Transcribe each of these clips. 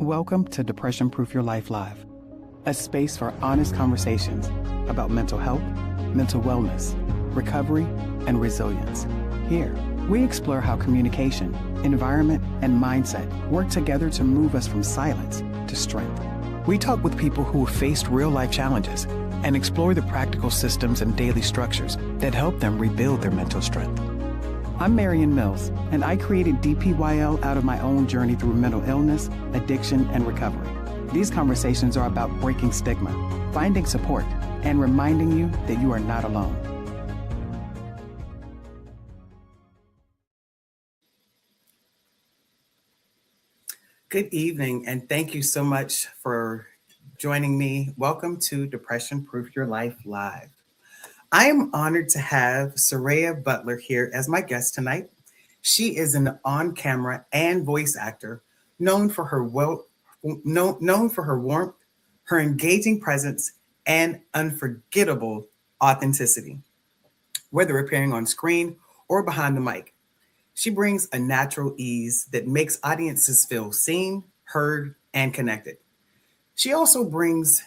Welcome to Depression Proof Your Life Live, a space for honest conversations about mental health, mental wellness, recovery, and resilience. Here, we explore how communication, environment, and mindset work together to move us from silence to strength. We talk with people who have faced real-life challenges and explore the practical systems and daily structures that help them rebuild their mental strength. I'm Marion Mills, and I created DPYL out of my own journey through mental illness, addiction, and recovery. These conversations are about breaking stigma, finding support, and reminding you that you are not alone. Good evening, and thank you so much for joining me. Welcome to Depression Proof Your Life Live. I am honored to have Soraya Butler here as my guest tonight. She is an on-camera and voice actor known for her warmth, her engaging presence, and unforgettable authenticity. Whether appearing on screen or behind the mic, she brings a natural ease that makes audiences feel seen, heard, and connected. She also brings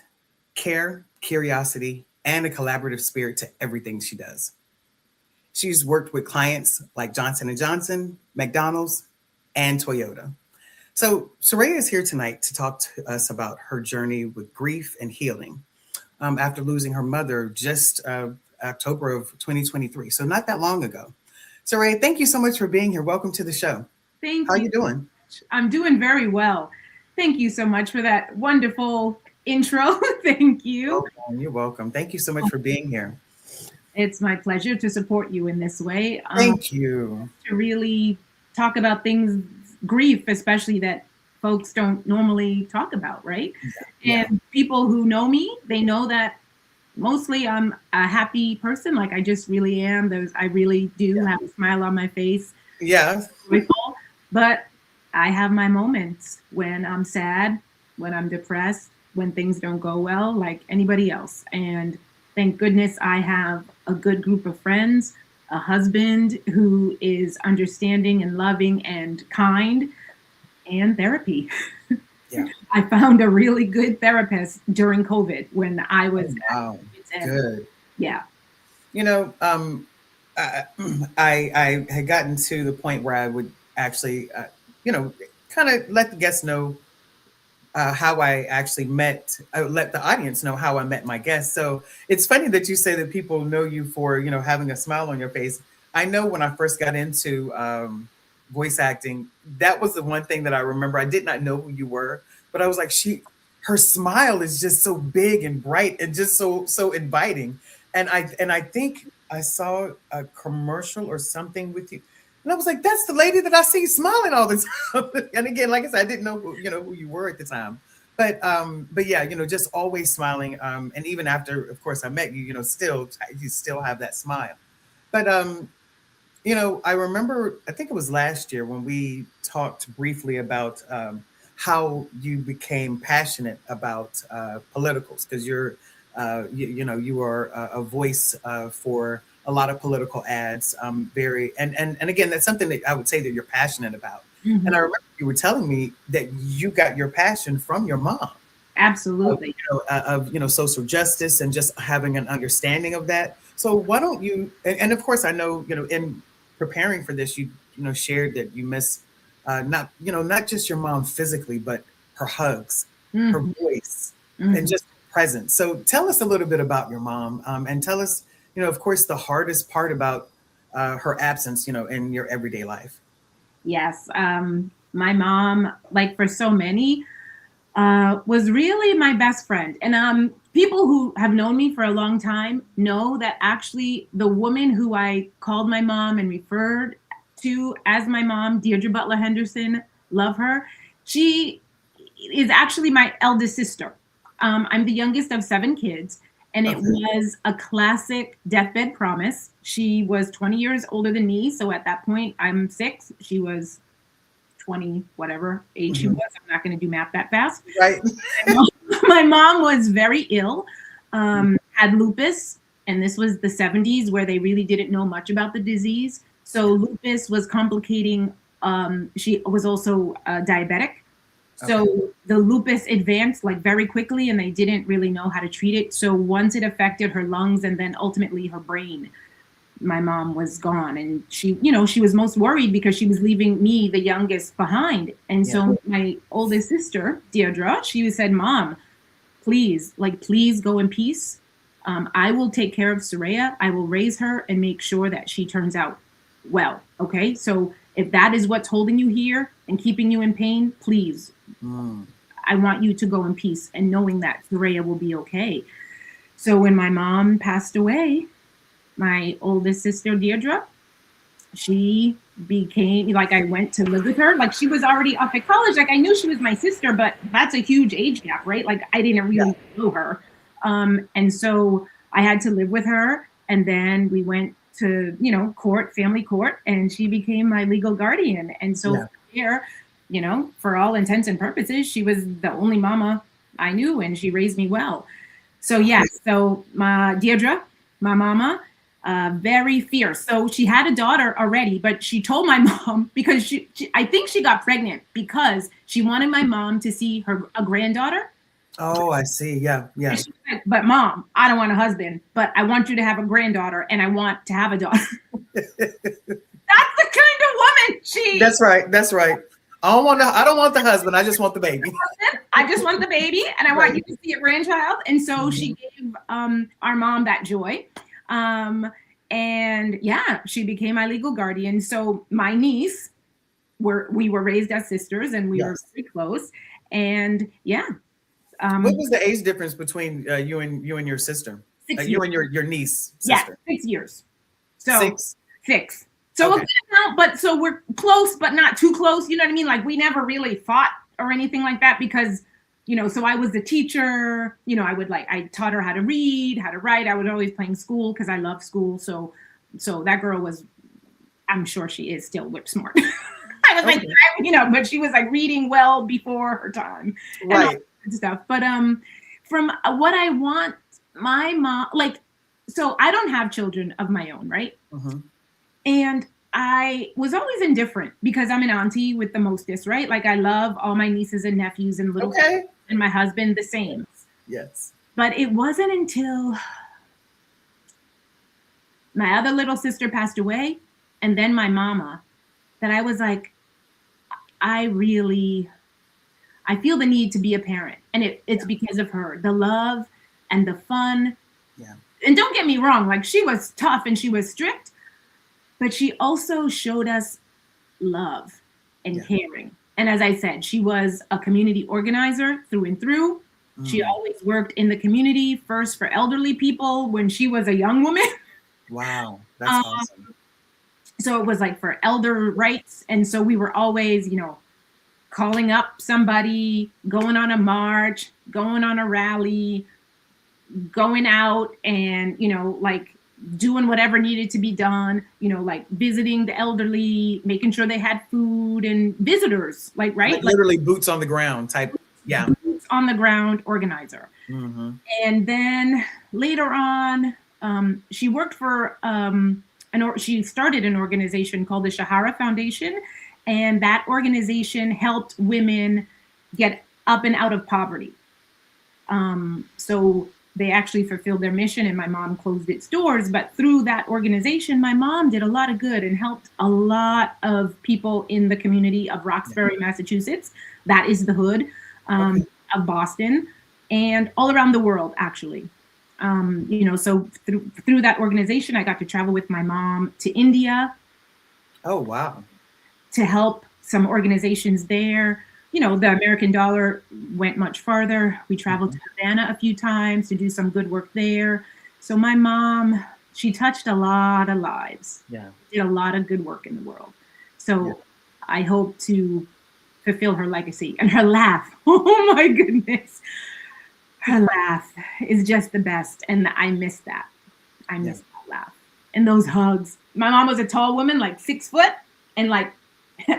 care, curiosity, and a collaborative spirit to everything she does. She's worked with clients like Johnson & Johnson, McDonald's, and Toyota. So Soraya is here tonight to talk to us about her journey with grief and healing after losing her mother just October of 2023. So not that long ago. Soraya, thank you so much for being here. Welcome to the show. Thank you. How are you doing? I'm doing very well. Thank you so much for that wonderful intro. Thank you. You're welcome. Thank you so much for being here. It's my pleasure to support you in this way. Thank you. To really talk about things, grief, especially that folks don't normally talk about, right? Yeah. And people who know me, they know that mostly I'm a happy person. Like I just really am. I really do have a smile on my face. Yeah. Joyful. But I have my moments when I'm sad, when I'm depressed, when things don't go well, like anybody else. And thank goodness I have a good group of friends, a husband who is understanding and loving and kind, and therapy. Yeah. I found a really good therapist during COVID when I was good. Yeah. You know, I had gotten to the point where I would actually, kind of let the guests know how I actually let the audience know how I met my guests. So it's funny that you say that people know you for, having a smile on your face. I know when I first got into voice acting, that was the one thing that I remember. I did not know who you were, but I was like, her smile is just so big and bright and just so inviting. And I think I saw a commercial or something with you. And I was like, that's the lady that I see smiling all the time. And again, like I said, I didn't know who you were at the time. But yeah, just always smiling. And even after, of course, I met you, you still have that smile. But I remember, I think it was last year when we talked briefly about how you became passionate about politicals, because you are a voice for a lot of political ads, and again, that's something that I would say that you're passionate about. Mm-hmm. And I remember you were telling me that you got your passion from your mom. Absolutely. Of social justice and just having an understanding of that. So why don't you? And of course, I know in preparing for this, you shared that you miss not just your mom physically, but her hugs, mm-hmm. her voice, mm-hmm. and just presence. So tell us a little bit about your mom, and tell us. Of course, the hardest part about her absence, in your everyday life. Yes. My mom, like for so many, was really my best friend. And people who have known me for a long time know that actually the woman who I called my mom and referred to as my mom, Deirdre Butler Henderson, love her. She is actually my eldest sister. I'm the youngest of 7 kids. And it was a classic deathbed promise. She was 20 years older than me. So at that point, I'm 6. She was 20, whatever age she was. I'm not going to do math that fast. Right. My mom was very ill, had lupus. And this was the 70s where they really didn't know much about the disease. So lupus was complicating. She was also diabetic. Okay. So the lupus advanced like very quickly and they didn't really know how to treat it. So once it affected her lungs and then ultimately her brain, my mom was gone. And she, she was most worried because she was leaving me, the youngest, behind. And Yeah. so my oldest sister, Deirdre, she said, Mom, please, please go in peace. I will take care of Soraya. I will raise her and make sure that she turns out well. Okay. So if that is what's holding you here and keeping you in pain, please, I want you to go in peace and knowing that Soraya will be okay. So when my mom passed away, my oldest sister, Deirdre, she became like, I went to live with her. Like she was already up at college. Like I knew she was my sister, but that's a huge age gap, right? Like I didn't really know her. And so I had to live with her. And then we went to, court, family court, and she became my legal guardian. And so here, for all intents and purposes, she was the only mama I knew and she raised me well. So yes, so my Deirdre, my mama, very fierce. So she had a daughter already, but she told my mom because I think she got pregnant because she wanted my mom to see a granddaughter. Oh, I see. Yeah. Yeah. She said, but Mom, I don't want a husband, but I want you to have a granddaughter and I want to have a daughter. That's the kind of woman she. That's right. That's right. I don't want the husband. I just want the baby. I just want the baby and I want you to see a grandchild. And so she gave our mom that joy. And yeah, she became my legal guardian. So my niece, we were raised as sisters and we were very close. And yeah. What was the age difference between you and your sister? 6 years. You and your niece sister? Yeah, 6 years. So 6. So a good amount, but so we're close, but not too close. You know what I mean? Like we never really fought or anything like that because, so I was the teacher, I taught her how to read, how to write. I was always playing school because I love school. So that girl was, I'm sure she is still whip smart. I was like, but she was like reading well before her time. Right. And stuff. But from what I want, my mom, so I don't have children of my own, right? Mm-hmm. And I was always indifferent because I'm an auntie with the mostest, right? Like I love all my nieces and nephews and little kids, and my husband the same. Yes. But it wasn't until my other little sister passed away and then my mama that I was like, I feel the need to be a parent. And it's because of her, the love and the fun. Yeah. And don't get me wrong, like she was tough and she was strict, but she also showed us love and caring. And as I said, she was a community organizer through and through. She always worked in the community, first for elderly people when she was a young woman. Wow, that's awesome. So it was like for elder rights. And so we were always, calling up somebody, going on a march, going on a rally, going out and, doing whatever needed to be done, visiting the elderly, making sure they had food and visitors, right? Like literally boots on the ground type. Yeah. Boots on the ground organizer. Mm-hmm. And then later on, she worked for, she started an organization called the Shahara Foundation. And that organization helped women get up and out of poverty. So they actually fulfilled their mission and my mom closed its doors. But through that organization, my mom did a lot of good and helped a lot of people in the community of Roxbury, Massachusetts. That is the hood of Boston and all around the world, actually. So through that organization, I got to travel with my mom to India. Oh, wow. To help some organizations there. The American dollar went much farther. We traveled to Havana a few times to do some good work there. So my mom, she touched a lot of lives. Yeah. Did a lot of good work in the world. So I hope to fulfill her legacy. And her laugh, oh my goodness. Her laugh is just the best. And I miss that. I miss that laugh. And those hugs. My mom was a tall woman, like 6 foot, and like,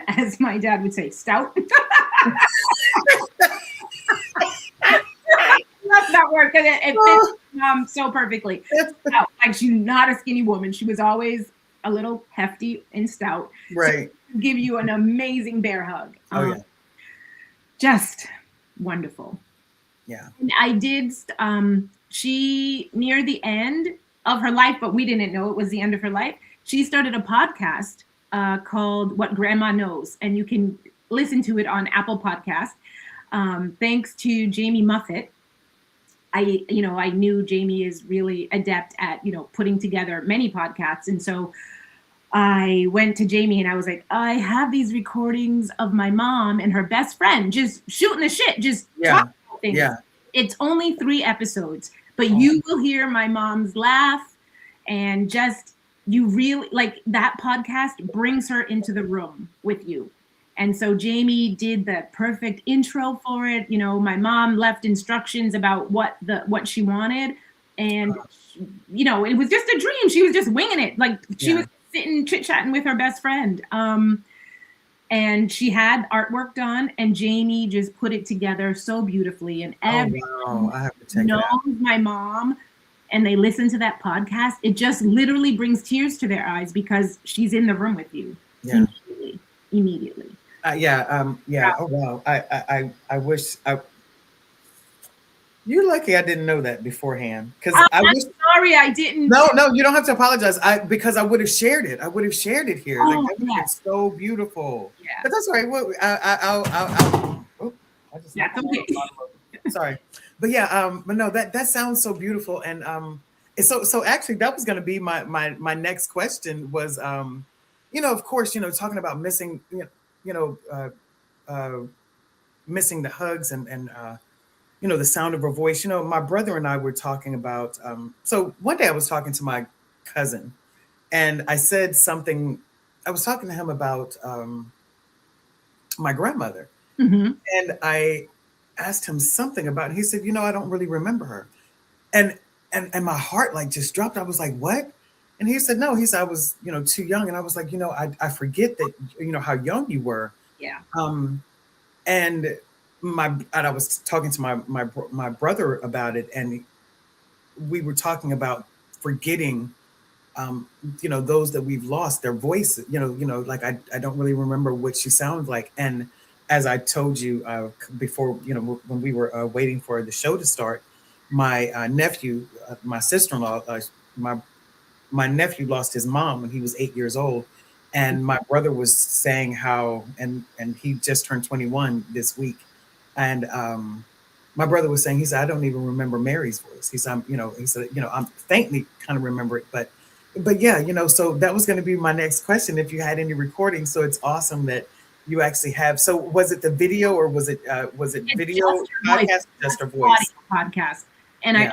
as my dad would say, stout. That's that word because it fits so perfectly. Stout. Like she's not a skinny woman. She was always a little hefty and stout. Right. So give you an amazing bear hug. just wonderful. Yeah. And I did, she, near the end of her life, but we didn't know it was the end of her life, she started a podcast called What Grandma Knows. And you can listen to it on Apple Podcast. Thanks to Jamie Muffett. I knew Jamie is really adept at, putting together many podcasts. And so I went to Jamie and I was like, I have these recordings of my mom and her best friend just shooting the shit, just talking about things. Yeah. It's only 3 episodes, but you will hear my mom's laugh and just, you really, like, that podcast brings her into the room with you. And so Jamie did the perfect intro for it. My mom left instructions about what she wanted. And, it was just a dream. She was just winging it. Like, she was sitting chit-chatting with her best friend. And she had artwork done, and Jamie just put it together so beautifully. And everyone I have to check knows it out. my mom, and they listen to that podcast. It just literally brings tears to their eyes because she's in the room with you immediately. Yeah. Oh wow. I wish you're lucky I didn't know that beforehand, because I'm sorry I didn't. No, you don't have to apologize. Because I would have shared it. I would have shared it here. Like, that would have been so beautiful. Yeah. But that's all right. Well, I just That's okay. Sorry, but yeah, but no, that sounds so beautiful, and so actually that was going to be my next question was, of course, talking about missing, missing the hugs and the sound of her voice. My brother and I were talking about, so one day I was talking to my cousin and I said something, I was talking to him about my grandmother. Mm-hmm. And I asked him something about it. He said, I don't really remember her. And my heart like just dropped. I was like, what? And he said, no, he said, I was, too young. And I was like, I forget that, how young you were. Yeah. And I was talking to my brother about it, and we were talking about forgetting, those that we've lost, their voice, like I don't really remember what she sounded like. And as I told you before, when we were waiting for the show to start, my nephew, my sister-in-law, my nephew lost his mom when he was 8 years old. And my brother was saying how, and he just turned 21 this week. And my brother was saying, he said, I don't even remember Mary's voice. He said, I'm faintly kind of remember it, but yeah, so that was going to be my next question. If you had any recordings, so it's awesome that you actually have. So was it the video, or was it video podcast, just her voice podcast? And I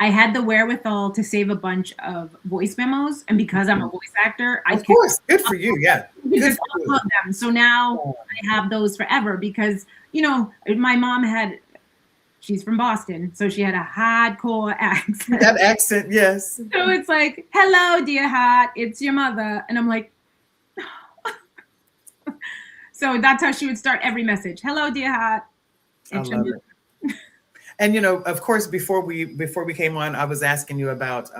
had the wherewithal to save a bunch of voice memos, and because I'm a voice actor, of course, good for you. Yeah, good for you. Them. So now I have those forever because my mom she's from Boston, so she had a hardcore accent. That accent, yes. So it's like, hello, dear heart, it's your mother, and I'm like, so that's how she would start every message. Hello, dear heart. It's your mother. And of course, before we came on, I was asking you about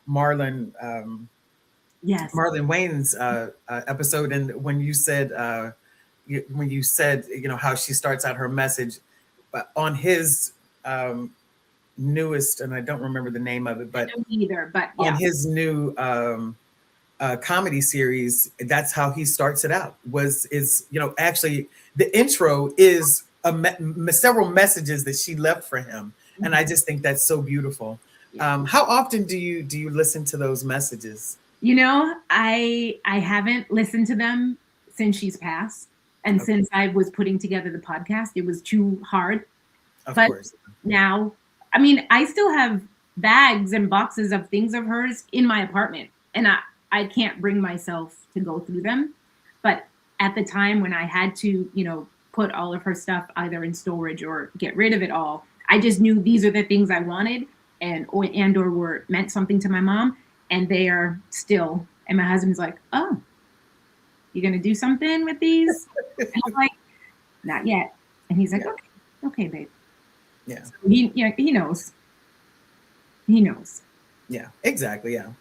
Marlon Wayne's episode, and when you said how she starts out her message on his newest, and I don't remember the name of it, but I don't either, but on his new comedy series, that's how he starts it out. Actually the intro is several messages that she left for him, and I just think that's so beautiful. How often do you listen to those messages? I haven't listened to them since she's passed, and since I was putting together the podcast, it was too hard. Of but course. Now, I mean, I still have bags and boxes of things of hers in my apartment, and I can't bring myself to go through them. But at the time when I had to, put all of her stuff either in storage or get rid of it all, I just knew these are the things I wanted or were meant something to my mom, and they are still. And my husband's like, oh, you're going to do something with these? And I'm like, not yet. And he's like, okay, babe. Yeah. So he knows. He knows. Yeah, exactly. Yeah.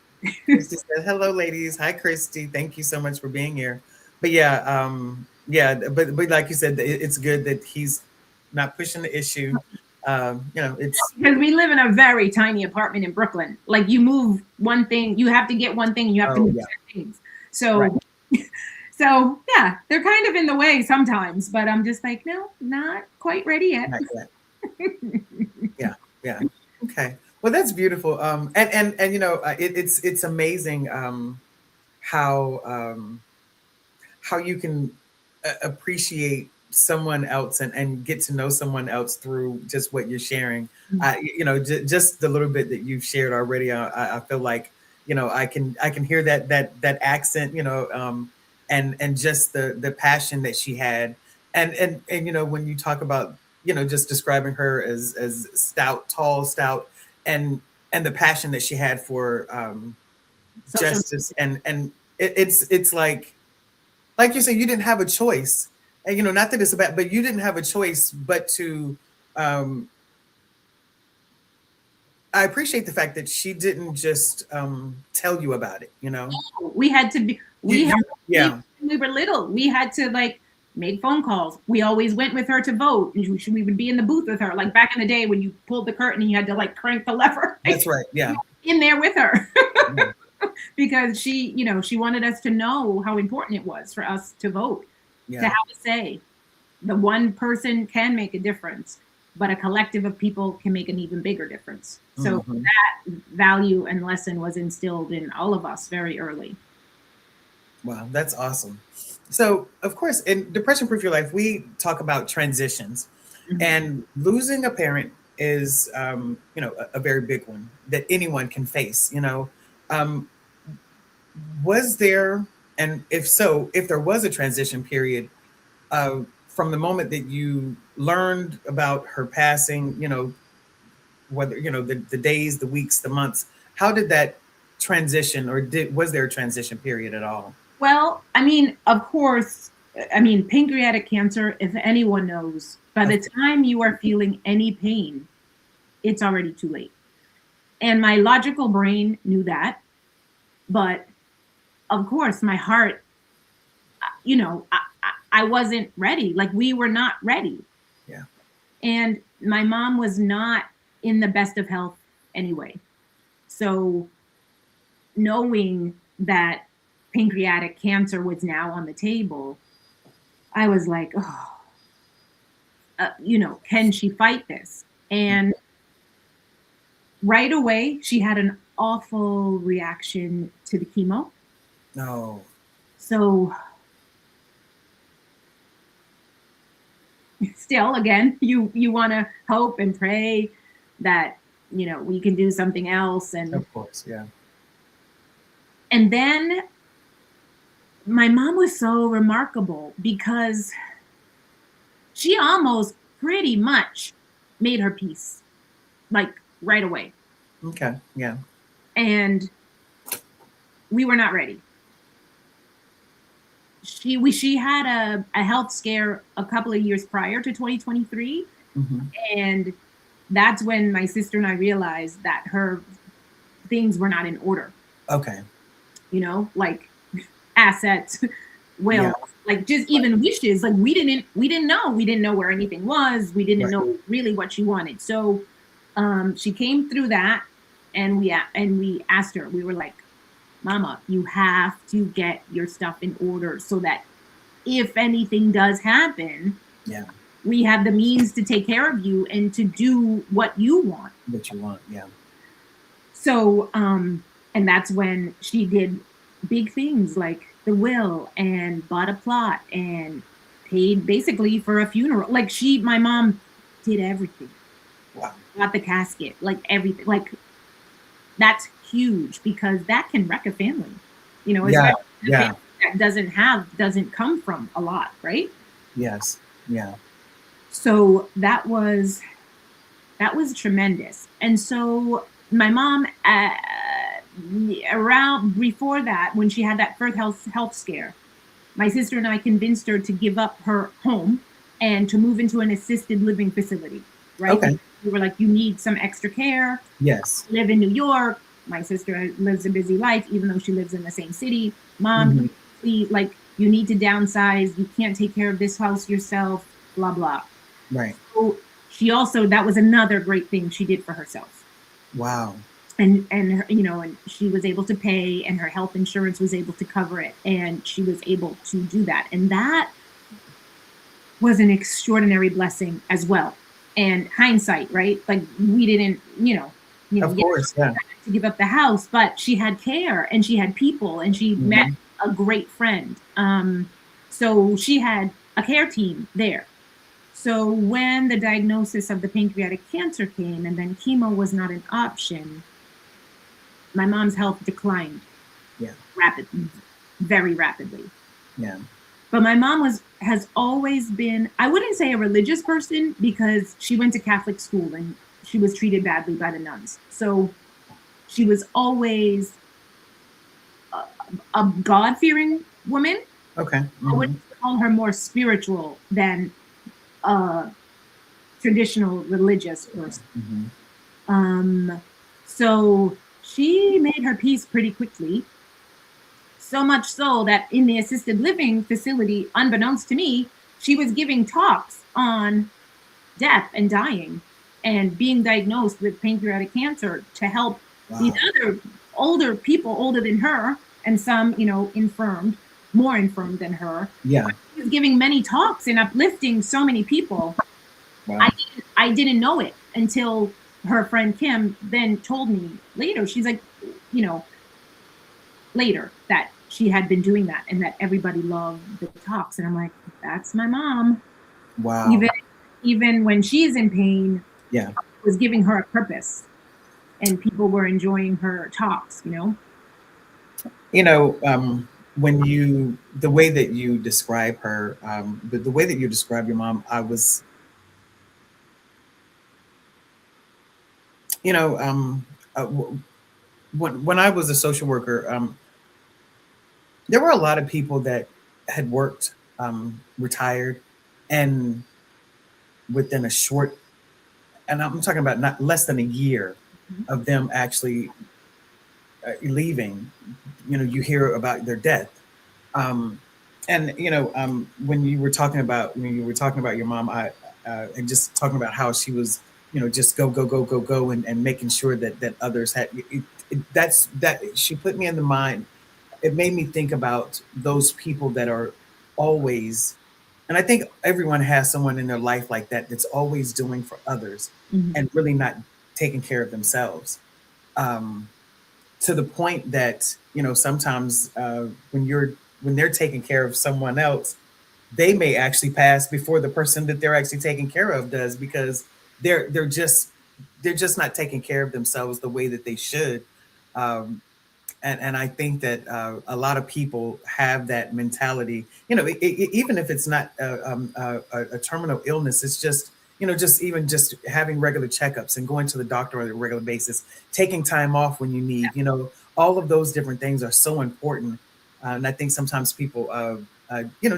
She said, hello, ladies. Hi, Christy. Thank you so much for being here. But yeah, yeah, but like you said, it's good that he's not pushing the issue. It's Because we live in a very tiny apartment in Brooklyn. Like you move one thing, you have to get one thing, and you have to oh move yeah, 10 things. right, So, so yeah, they're kind of in the way sometimes. But I'm just like, no, not quite ready yet. not yet. Yeah, yeah. Okay. Well, that's beautiful. And it's amazing how how you can appreciate someone else and get to know someone else through just what you're sharing. Just the little bit that you've shared already. I feel like I can hear that accent. And just the passion that she had, and when you talk about just describing her as stout, tall, stout, and the passion that she had for Social. justice, and it's like you said, you didn't have a choice. And not that it's about, but you didn't have a choice but to um I appreciate the fact that she didn't just tell you about it. We had to be. You We had you to be yeah, when we were little. We had to like make phone calls. We always went with her to vote, and we would be in the booth with her. Like back in the day when you pulled the curtain and you had to like crank the lever. that's right. Yeah. In there with her. Yeah. Because she wanted us to know how important it was for us to vote, to Yeah. have a say. The one person can make a difference, but a collective of people can make an even bigger difference. So Hmm. that value and lesson was instilled in all of us very early. Wow, that's awesome. So, of course, in Depression Proof Your Life, we talk about transitions, Mhm. and losing a parent is, a very big one that anyone can face. Um, was there, and if so, if there was a transition period, from the moment that you learned about her passing, whether the days, the weeks, the months, how did that transition, or was there a transition period at all? Well, I mean, of course, I mean, pancreatic cancer, if anyone knows, by Of the time you are feeling any pain, it's already too late. And my logical brain knew that. But of course, my heart, I wasn't ready. Like we were not ready. Yeah. And my mom was not in the best of health anyway. So knowing that pancreatic cancer was now on the table, I was like, oh, can she fight this? And right away, she had an awful reaction to the chemo. No. So still, again, you want to hope and pray that we can do something else. and Of course. Yeah. and then my mom was so remarkable because she almost pretty much made her peace like right away. Okay. Yeah. And we were not ready. She had a health scare a couple of years prior to 2023, Hmm. and that's when my sister and I realized that her things were not in order, Okay. like assets, Yeah. will, like just even wishes. Like we didn't know where anything was. We didn't Right. know really what she wanted. So she came through that, and we asked her. We were like, Mama, you have to get your stuff in order so that if anything does happen, Yeah. we have the means to take care of you and to do what you want. What you want. Yeah. So, and that's when she did big things like the will and bought a plot and paid basically for a funeral. Like my mom did everything, Wow. got the casket, like everything. Like that's huge because that can wreck a family, Yeah. especially a family Yeah. that doesn't come from a lot, right? Yes. Yeah. So that was tremendous. And so my mom, around before that, when she had that first health scare, my sister and I convinced her to give up her home and to move into an assisted living facility, right? Okay. Because we were like, you need some extra care. Yes. Live in New York. My sister lives a busy life, even though she lives in the same city. Mom, Hmm. please, like, You need to downsize. You can't take care of this house yourself, blah, blah. Right. So she also, that was another great thing she did for herself. Wow. And her, and she was able to pay, and her health insurance was able to cover it, and she was able to do that. And that was an extraordinary blessing as well. And hindsight, right? Like we didn't, Of yes, course. Yeah. to give up the house, but she had care and she had people and she met Hmm. a great friend. So she had a care team there. So when the diagnosis of the pancreatic cancer came and then chemo was not an option, my mom's health declined Yeah. rapidly, very rapidly. Yeah. But my mom has always been, I wouldn't say a religious person because she went to Catholic school and she was treated badly by the nuns. So she was always a God-fearing woman. Okay. I Hmm. would call her more spiritual than a traditional religious person. Hmm. So she made her peace pretty quickly. So much so that in the assisted living facility, unbeknownst to me, she was giving talks on death and dying and being diagnosed with pancreatic cancer to help these Wow. other older people, older than her, and some, infirmed, more infirmed than her. Yeah. She was giving many talks and uplifting so many people. I Wow. didn't, I didn't know it until her friend Kim then told me later. She's like, you know, later that she had been doing that and that everybody loved the talks. And I'm like, that's my mom. Wow. Even when she's in pain, Yeah. it was giving her a purpose and people were enjoying her talks. You know, when the way that you describe her, the way that you describe your mom, I was, you know, when I was a social worker, there were a lot of people that had worked, retired, and within a short, and I'm talking about not less than a year of them actually leaving, you hear about their death. Um, and when you were talking about your mom, and just talking about how she was, just go go go go go, and making sure that others had that's that she put me in the mind. It made me think about those people that are always, and I think everyone has someone in their life like that that's always doing for others Mhm. and really not taking care of themselves. Um, to the point that sometimes when they're taking care of someone else, they may actually pass before the person that they're actually taking care of does, because they're just they're just not taking care of themselves the way that they should. um, and I think that a lot of people have that mentality. Even if it's not a terminal illness, it's just just even just having regular checkups and going to the doctor on a regular basis, taking time off when you need. All of those different things are so important, and I think sometimes people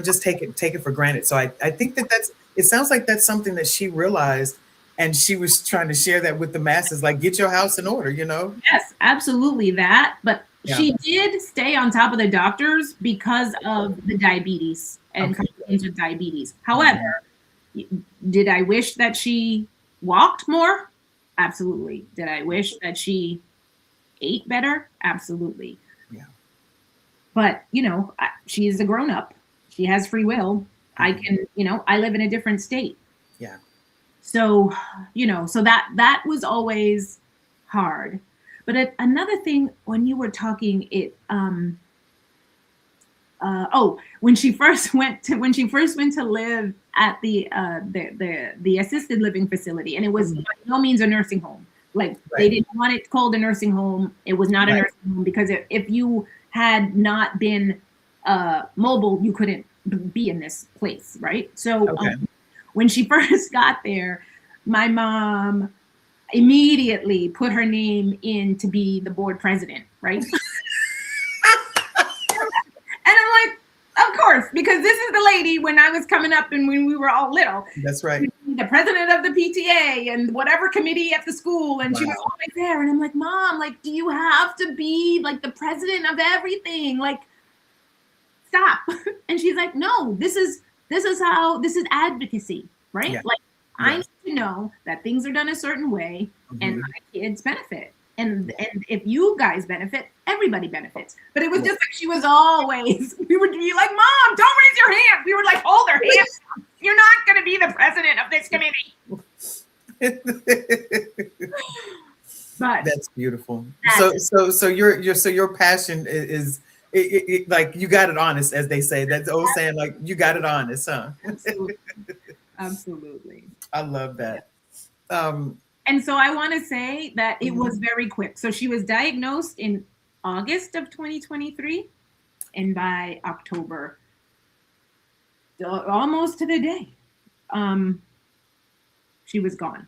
just take it for granted. So I think that it sounds like that's something that she realized, and she was trying to share that with the masses, like get your house in order. Yes, absolutely that. But Yeah. she did stay on top of the doctors because of the diabetes and Okay. complications with diabetes. However, Mhm. did I wish that she walked more? Absolutely. Did I wish that she ate better? Absolutely. Yeah. But, she is a grown up. She has free will. I Mhm. can, I live in a different state. Yeah. So, so that was always hard. But another thing when you were talking, when she first went to live at the assisted living facility, and it was Mhm. by no means a nursing home. Like they Right. didn't want it called a nursing home. It was not a Right. nursing home because if you had not been mobile, you couldn't be in this place, right? So Okay. when she first got there, my mom immediately put her name in to be the board president, right? And I'm like, of course, because this is the lady when I was coming up and when we were all little, That's right. the president of the PTA and whatever committee at the school, and she was Wow. always there. And I'm like, Mom, like, do you have to be like the president of everything? Like, stop. And she's like, no, this is advocacy, right? Yeah. Like, I Yes. need to know that things are done a certain way and Hmm. my kids benefit. And if you guys benefit, everybody benefits. But it was Yeah. just like she was always, we would be like, Mom, don't raise your hand. We would like hold her hand. You're not going to be the president of this committee. But That's beautiful. that So your passion like you got it honest, as they say. That's the old saying, like you got it honest, huh? absolutely, absolutely. I love Yeah. that. Um, And so I want to say that it was mhm. very quick. So she was diagnosed in August of 2023, and by October, almost to the day, um, she was gone.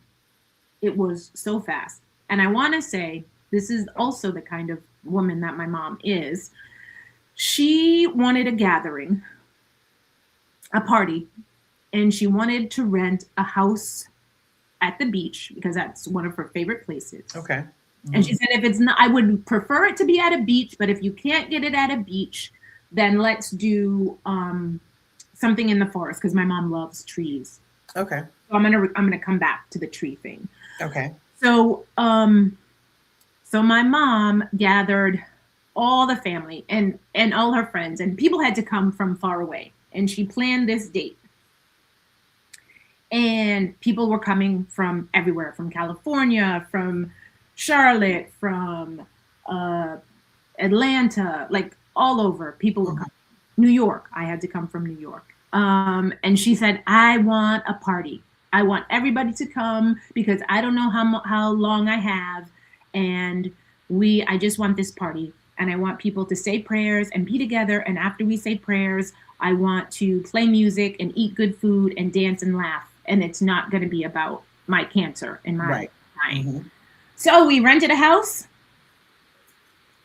It was so fast. And I want to say this is also the kind of woman that my mom is. She wanted a gathering, a party, and she wanted to rent a house at the beach because that's one of her favorite places. Okay. And Mhm. she said, if it's not, I would prefer it to be at a beach, but if you can't get it at a beach, then let's do something in the forest because my mom loves trees. Okay. So I'm gonna come back to the tree thing. Okay. So my mom gathered all the family and all her friends, and people had to come from far away. And she planned this date. And people were coming from everywhere, from California, from Charlotte, from Atlanta, like all over. People were Mhm. coming. New York. I had to come from New York. And she said, I want a party. I want everybody to come because I don't know how long I have. And I just want this party. And I want people to say prayers and be together. And after we say prayers, I want to play music and eat good food and dance and laugh. And it's not going to be about my cancer and my Right. dying. Mhm. So we rented a house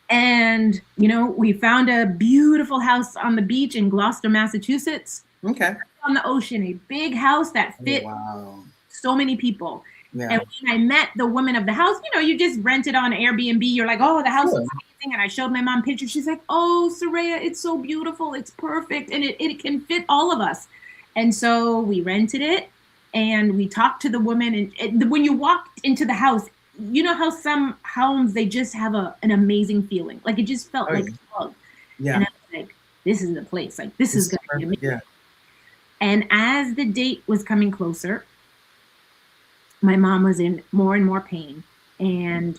and, we found a beautiful house on the beach in Gloucester, Massachusetts, Okay. on the ocean, a big house that Oh, fit wow. so many people. Yeah. And when I met the woman of the house, you just rent it on Airbnb. You're like, oh, the house Sure. looks amazing. And I showed my mom pictures. She's like, oh, Soraya, it's so beautiful. It's perfect. And it can fit all of us. And so we rented it and we talked to the woman. And when you walked into the house, you know how some homes, they just have an amazing feeling. Like it just felt Oh, like yeah. a hug. Yeah. And I was like, this is the place. Like this is It's going to be perfect. amazing. Yeah. And as the date was coming closer, my mom was in more and more pain. And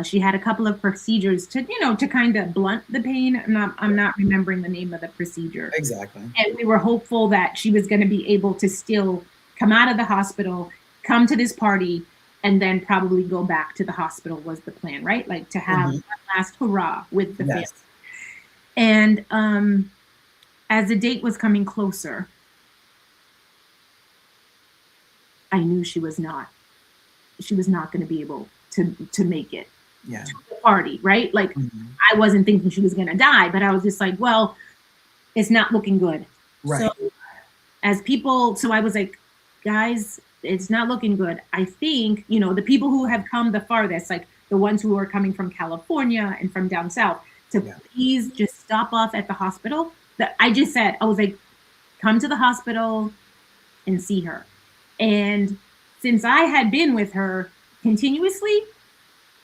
she had a couple of procedures to kind of blunt the pain. I'm not remembering the name of the procedure. Exactly. And we were hopeful that she was going to be able to still come out of the hospital, come to this party, and then probably go back to the hospital was the plan, right? Like to have Mhm. one last hurrah with the family. Yes. And as the date was coming closer, I knew she was not going to be able to make it Yeah. to the party, right? Like Mhm. I wasn't thinking she was going to die, but I was just like, well, it's not looking good. Right. So I was like, guys, it's not looking good. I think, the people who have come the farthest, like the ones who are coming from California and from down south, to Yeah. please just stop off at the hospital. That I just said, I was like, come to the hospital and see her. And since I had been with her continuously,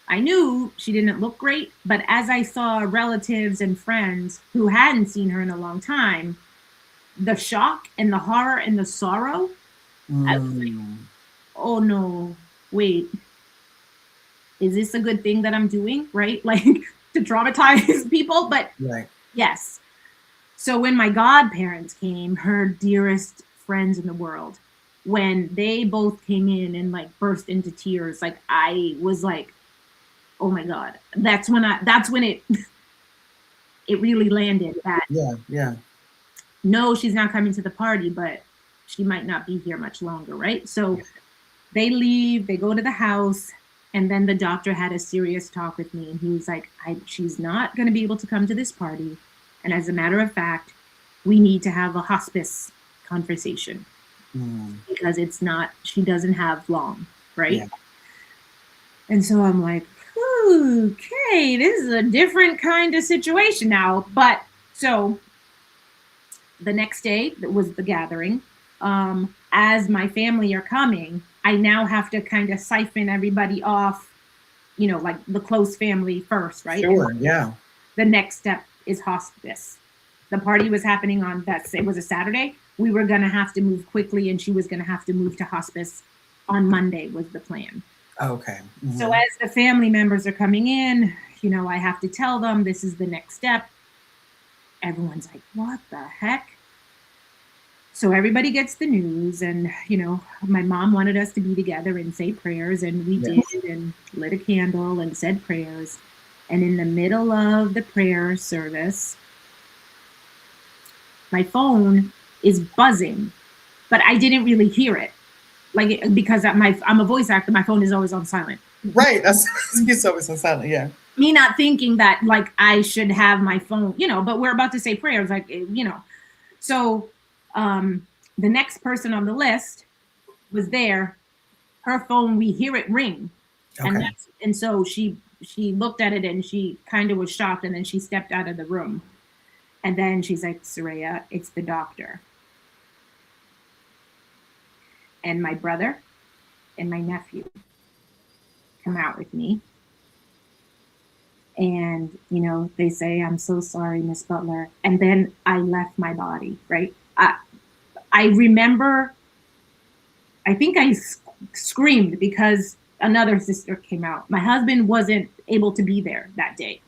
I knew she didn't look great. But as I saw relatives and friends who hadn't seen her in a long time, the shock and the horror and the sorrow, I was like, Mm. oh no, wait, is this a good thing that I'm doing? Right? Like to traumatize people. But Right. yes. So when my godparents came, her dearest friends in the world, when they both came in and like burst into tears, like I was like, oh my God. That's when it it really landed that Yeah. Yeah. no, she's not coming to the party, but she might not be here much longer, right? So they leave, they go to the house, and then the doctor had a serious talk with me, and he was like, she's not going to be able to come to this party. And as a matter of fact, we need to have a hospice conversation Mm. because she doesn't have long, right? Yeah. And so I'm like, okay, this is a different kind of situation now. But so the next day that was the gathering. As my family are coming, I now have to kind of siphon everybody off, like the close family first, right? And Sure. Yeah. the next step is hospice. The party was happening on that, it was a Saturday. We were going to have to move quickly, and she was going to have to move to hospice on Monday, was the plan. Okay. So Hmm. as the family members are coming in, I have to tell them this is the next step. Everyone's like, what the heck? So everybody gets the news, and my mom wanted us to be together and say prayers, and we Yeah. did, and lit a candle and said prayers. And in the middle of the prayer service, my phone is buzzing, but I didn't really hear it, like because I'm a voice actor. My phone is always on silent. Right. That's it's always on silent. Yeah. Me not thinking that like I should have my phone, but we're about to say prayers, like So the next person on the list was there. Her phone, we hear it ring, and Okay. so she looked at it and she kind of was shocked, and then she stepped out of the room, and then she's like, Soraya, it's the doctor. And my brother and my nephew come out with me. And, they say, I'm so sorry, Miss Butler. And then I left my body, right? I remember, I think I screamed because another sister came out. My husband wasn't able to be there that day.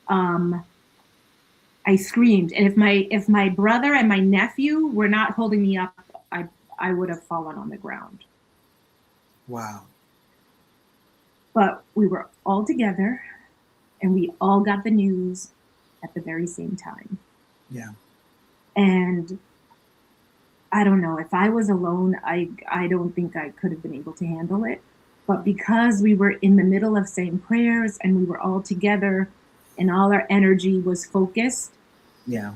I screamed. And if my brother and my nephew were not holding me up, I would have fallen on the ground. Wow. But we were all together, and we all got the news at the very same time. Yeah. And I don't know, if I was alone, I don't think I could have been able to handle it. But because we were in the middle of saying prayers and we were all together and all our energy was focused, Yeah.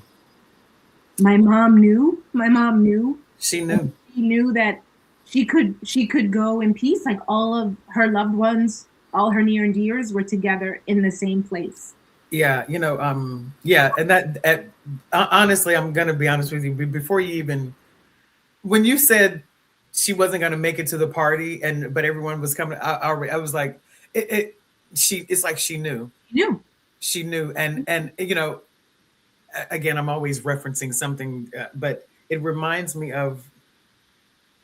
my mom knew. My mom knew. She knew. She knew that she could go in peace. Like all of her loved ones, all her near and dears were together in the same place. Yeah. Yeah. And honestly, I'm going to be honest with you. Before you even, when you said she wasn't going to make it to the party but everyone was coming, I was like, it's like she knew. She knew. She knew. And again, I'm always referencing something, but it reminds me of,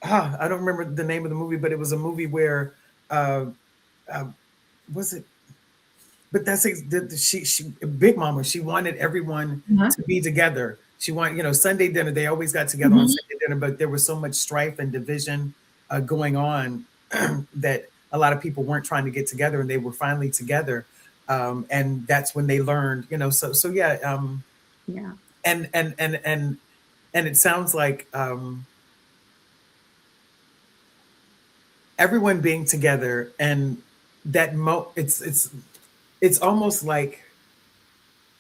I don't remember the name of the movie, but it was a movie where, uh, uh, was it? But she Big Mama. She wanted everyone Uh-huh. to be together. She wanted, Sunday dinner. They always got together on Mhm. Sunday dinner, but there was so much strife and division going on that a lot of people weren't trying to get together, and they were finally together. And that's when they learned, So yeah. Yeah. And it sounds like everyone being together, and it's almost like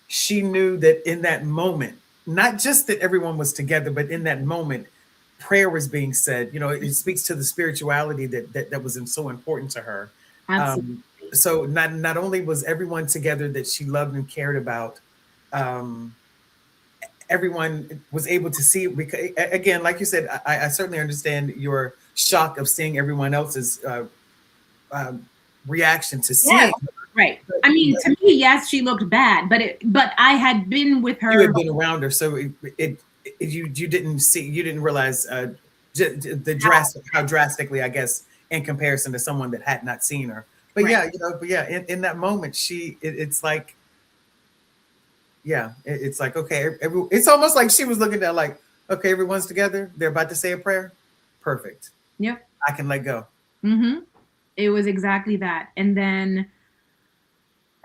she knew that in that moment, not just that everyone was together, but in that moment, prayer was being said. It speaks to the spirituality that was so important to her. Um, Absolutely. so not only was everyone together that she loved and cared about, um, everyone was able to see it, because again, like you said, I certainly understand your shock of seeing everyone else's uh, reaction to Yeah. seeing her. Right. But, I mean, to me, yes, she looked bad, but I had been with you her. had been around her, so you didn't realize how drastically, I guess, in comparison to someone that had not seen her. But Right. yeah, in that moment, it's like, yeah, it's like, okay, it's almost like she was looking at, like, okay, everyone's together, they're about to say a prayer, perfect, Yep. I can let go. Mm-hmm. It was exactly that. And then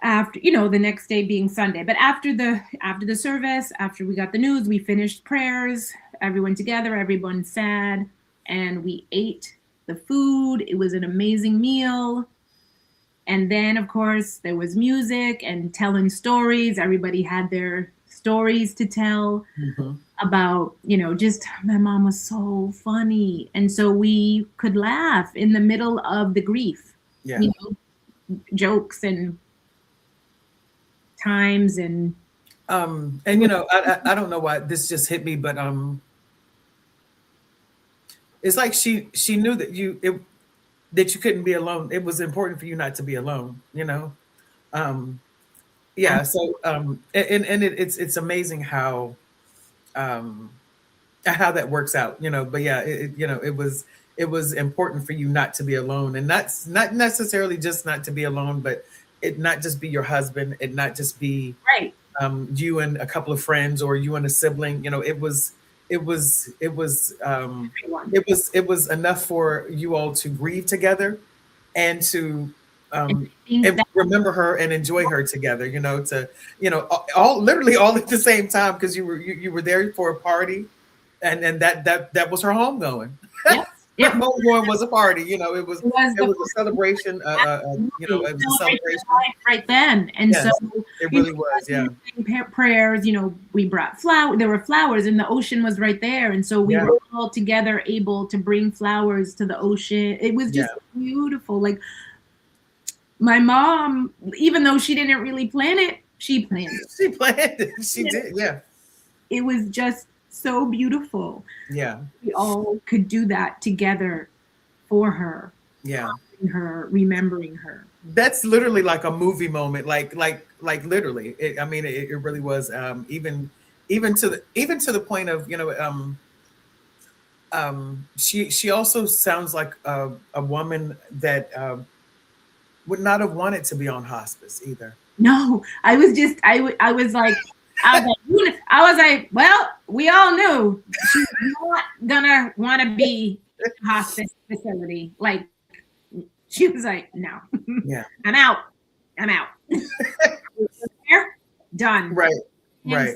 after, the next day being Sunday, but after the service, after we got the news, we finished prayers, everyone together, everyone sad, and we ate the food. It was an amazing meal. And then, of course, there was music and telling stories. Everybody had their stories to tell Hmm. about, just my mom was so funny. And so we could laugh in the middle of the grief, Yeah. you know, jokes and times and And I don't know why this just hit me, but it's like she knew that that you couldn't be alone. It was important for you not to be alone, you know. Um, yeah. So and it's amazing um how that works out, you know. But yeah, it was important for you not to be alone, and not necessarily just not to be alone, but it not just be your husband, it not just be Right. you and a couple of friends or you and a sibling. Everyone. It was enough for you all to grieve together and to And um I think and that, remember her and enjoy her together, to all literally all at the same time, because you were there for a party, and that was her home going. yep, Her it home going was a party, was it the was a celebration, absolutely it was a celebration of celebration. life right then. And so, Yes, it really was. we Yeah. were saying prayers, we brought there were flowers, and the ocean was right there. And so we Yeah. were all together able to bring flowers to the ocean. It was Yeah. just beautiful. Like my mom, even though she didn't really plan it, she planned it. She planned it. She did. Yeah. It was just so beautiful. Yeah. We all could do that together for her, Yeah. honoring her, remembering her. That's literally like a movie moment. Like literally. I mean, it really was. Even to the point of, she also sounds like a woman that would not have wanted to be on hospice either. No, I was just, I was like, I was like, well, we all knew she's not gonna want to be in a hospice facility. Like, she was like, no, Yeah. I'm out. I'm out. There, done. Right. And Right.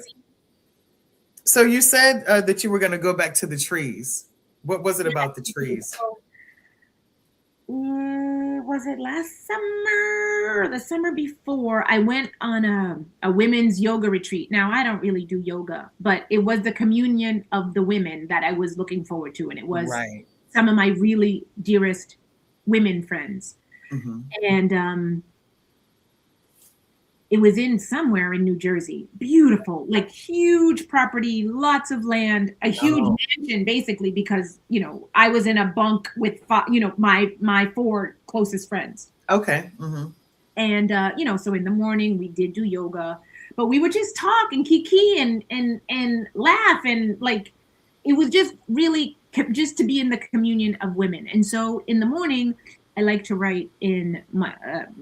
So you said that you were going to go back to the trees. What was it about the trees? Was it last summer or the summer before? I went on a women's yoga retreat. Now, I don't really do yoga, but it was the communion of the women that I was looking forward to. And it was Right. some of my really dearest women friends. Hmm. And it was in somewhere in New Jersey. Beautiful, like huge property, lots of land, a huge Oh, mansion, basically, because I was in a bunk with my four closest friends. okay. Hmm. And so in the morning we did do yoga, but we would just talk and kiki and laugh, and like it was just really just to be in the communion of women. And so in the morning I like to write in my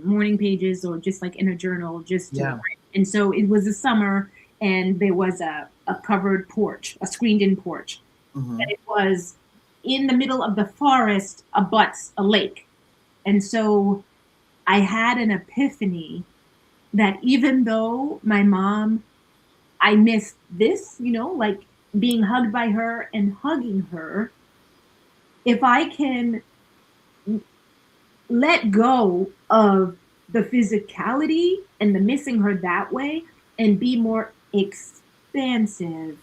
morning pages, or just like in a journal, just to Yeah. write. And so it was the summer, and there was a covered porch, a screened in porch, Hmm. and it was in the middle of the forest, abuts a lake. And so I had an epiphany that even though my mom, I missed this, like being hugged by her and hugging her, if I can let go of the physicality and the missing her that way, and be more expansive,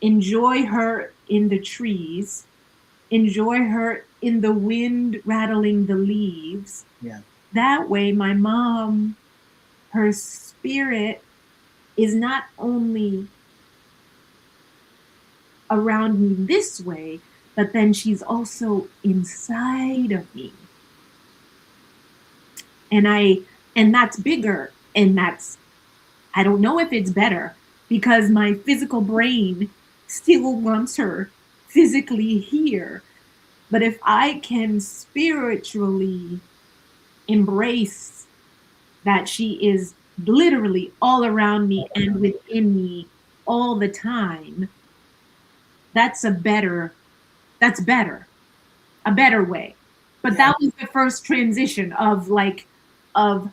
enjoy her in the trees, enjoy her in the wind rattling the leaves. Yeah. That way, my mom, her spirit is not only around me this way, but then she's also inside of me. And that's bigger, and I don't know if it's better, because my physical brain still wants her physically here. But if I can spiritually embrace that she is literally all around me and within me all the time, that's that's better, a better way. But Yeah. that was the first transition of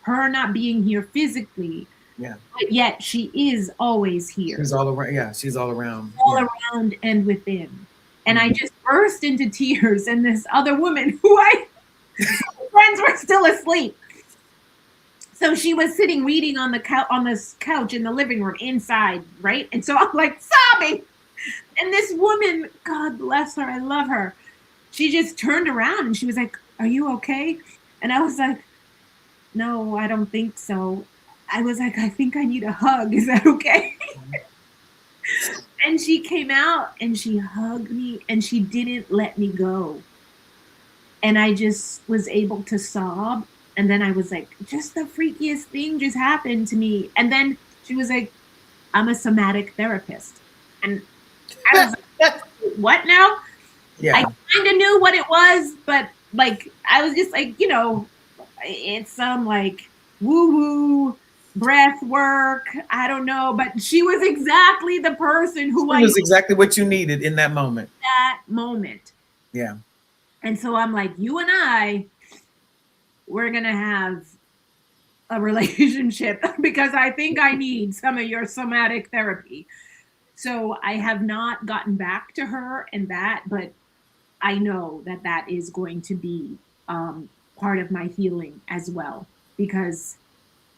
her not being here physically, Yeah. but yet she is always here, She's all around. Yeah. She's all around. all Yeah. around and within. And I Mhm. just burst into tears, and this other woman who I friends were still asleep. So she was sitting reading on on this couch in the living room inside, right? And so I'm like sobbing. And this woman, God bless her, I love her. She just turned around and she was like, "Are you okay?" And I was like, "No, I don't think so." I was like, I think I need a hug. Is that okay? And she came out and she hugged me and she didn't let me go. And I just was able to sob. And then I was like, just the freakiest thing just happened to me. And then she was like, I'm a somatic therapist. And I was like, what now? I Yeah. kind of knew what it was, but like, I was just like, it's some like woo woo breath work. I don't know. But she was exactly the person who It I was needed exactly what you needed in that moment. that moment. Yeah. And so I'm like, you and I, we're going to have a relationship because I think I need some of your somatic therapy. So I have not gotten back to her and that, but I know that that is going to be part of my healing as well because,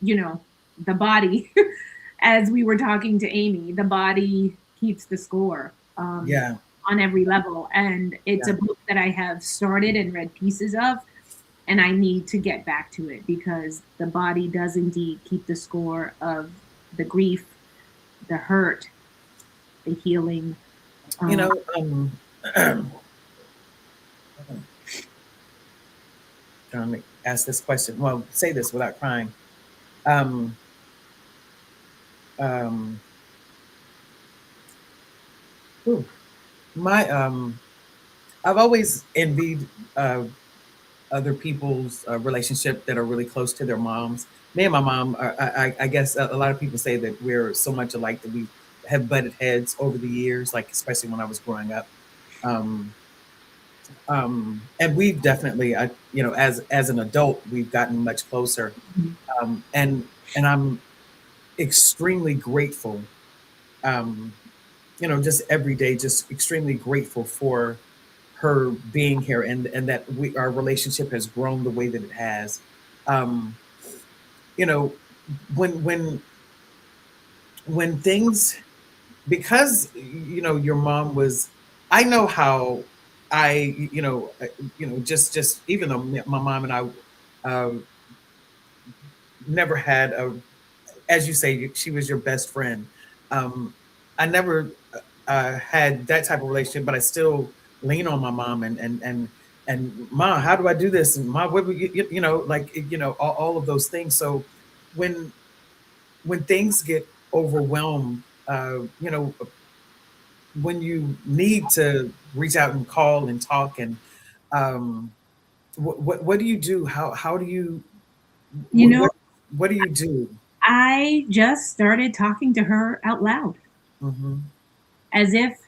you know, the body, as we were talking to Amy, the body keeps the score Yeah. on every level. And it's a Yeah. book that I have started and read pieces of, and I need to get back to it because the body does indeed keep the score of the grief, the hurt, the healing. You Um, know, trying to ask this question. Well, say this without crying. Um, um, ooh, my I've always envied other people's relationship that are really close to their moms. Me and my mom, I guess a lot of people say that we're so much alike that we have butted heads over the years, like especially when I was growing up. Um, and we've definitely, as an adult, we've gotten much closer. And I'm extremely grateful. Um, just every day, just extremely grateful for her being here and that our relationship has grown the way that it has. Um, you know, when when when things because your mom was, I know how just even though my mom and I uh, never had a, as you say, she was your best friend. Um, I never had that type of relationship, but I still lean on my mom and ma, how do I do this? And ma, what would all of those things. So when things get overwhelmed, when you need to reach out and call and talk and um, what do you do? How do you you know, what what do you do? I just started talking to her out loud Hmm. as if,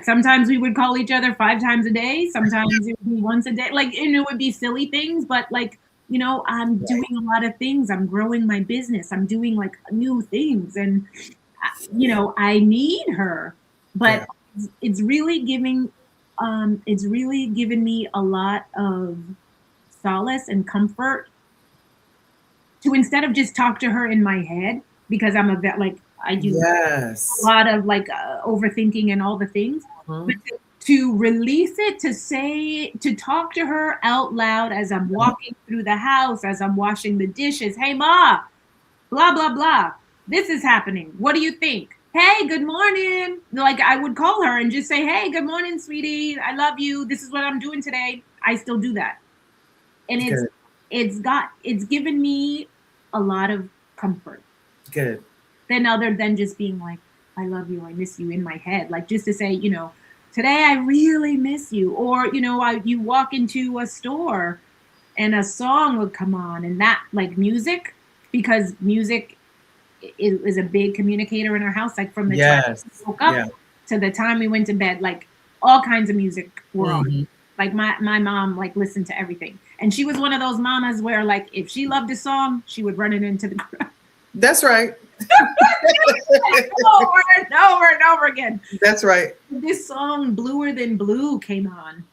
sometimes we would call each other 5 times a day. Sometimes it would be once a day. Like, it would be silly things, but like, I'm doing Right. a lot of things. I'm growing my business. I'm doing like new things. And, I need her, but Yeah. it's really given me a lot of solace and comfort to instead of just talk to her in my head because I'm a vet, like I do a Yes. lot of like overthinking and all the things, but Mhm. to release it, to talk to her out loud as I'm Yeah. walking through the house, as I'm washing the dishes. Hey, ma, blah, blah, blah. This is happening. What do you think? Hey, good morning. Like I would call her and just say, hey, good morning, sweetie. I love you. This is what I'm doing today. I still do that. And Good. it's given me a lot of comfort Good. than other than just being like, I love you, I miss you in my head. Like just to say, today I really miss you. Or, you walk into a store and a song would come on and that like music, because music is a big communicator in our house, like from the time we Yes. woke up Yeah. to the time we went to bed, like all kinds of music were on. Mhm. Like my mom like listened to everything. And she was one of those mamas where like if she loved a song, she would run it into the ground That's right. over and over and over again. That's right. This song Bluer Than Blue came on.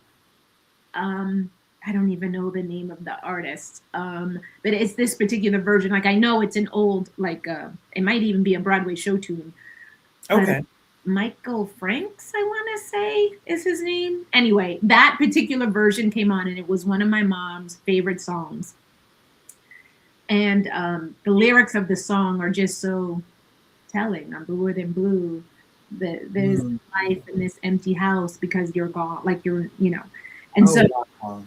Um I don't even know the name of the artist. But it's this particular version. Like I know it's an old, like it might even be a Broadway show tune. But Okay. Michael Franks, I want to say, is his name. Anyway, that particular version came on, and it was one of my mom's favorite songs. And the lyrics of the song are just so telling. I'm bluer than blue. There's Mm. life in this empty house because you're gone. Like you're. And so Oh, wow.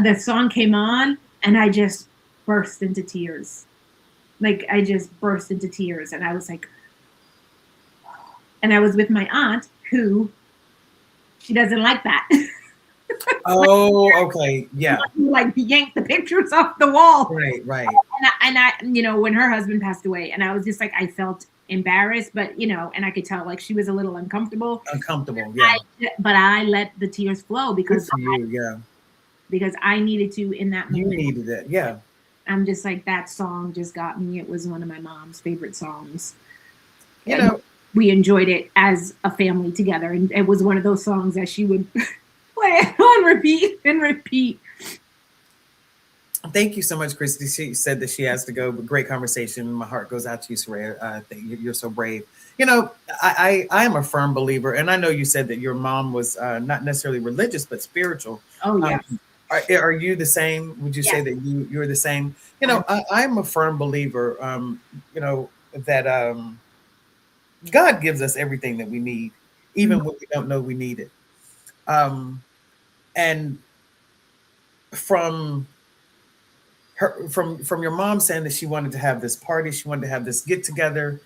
the song came on and I just burst into tears. Like I just burst into tears, and I was like, and I was with my aunt who she doesn't like that. Oh, okay. Yeah. Like yanked the pictures off the wall. Right, right. And I, when her husband passed away, and I was just like, I felt embarrassed, but and I could tell like she was a little uncomfortable. Uncomfortable. Yeah. But I let the tears flow Good for you. Yeah. because I needed to in that You moment. needed it. Yeah. I'm just like that song just got me. It was one of my mom's favorite songs. You And know, we enjoyed it as a family together, and it was one of those songs that she would play it on repeat and repeat. thank you so much, Christy. She said that she has to go, but great conversation. My heart goes out to you, Soraya. You're so brave. You know, I am a firm believer, and I know you said that your mom was not necessarily religious, but spiritual. Oh yes, Are you the same? Would you say yes. that you're the same? You know, I'm a firm believer. You know that God gives us everything that we need, Mhm. even when we don't know we need it. Um, and from from your mom saying that she wanted to have this party, she wanted to have this get together,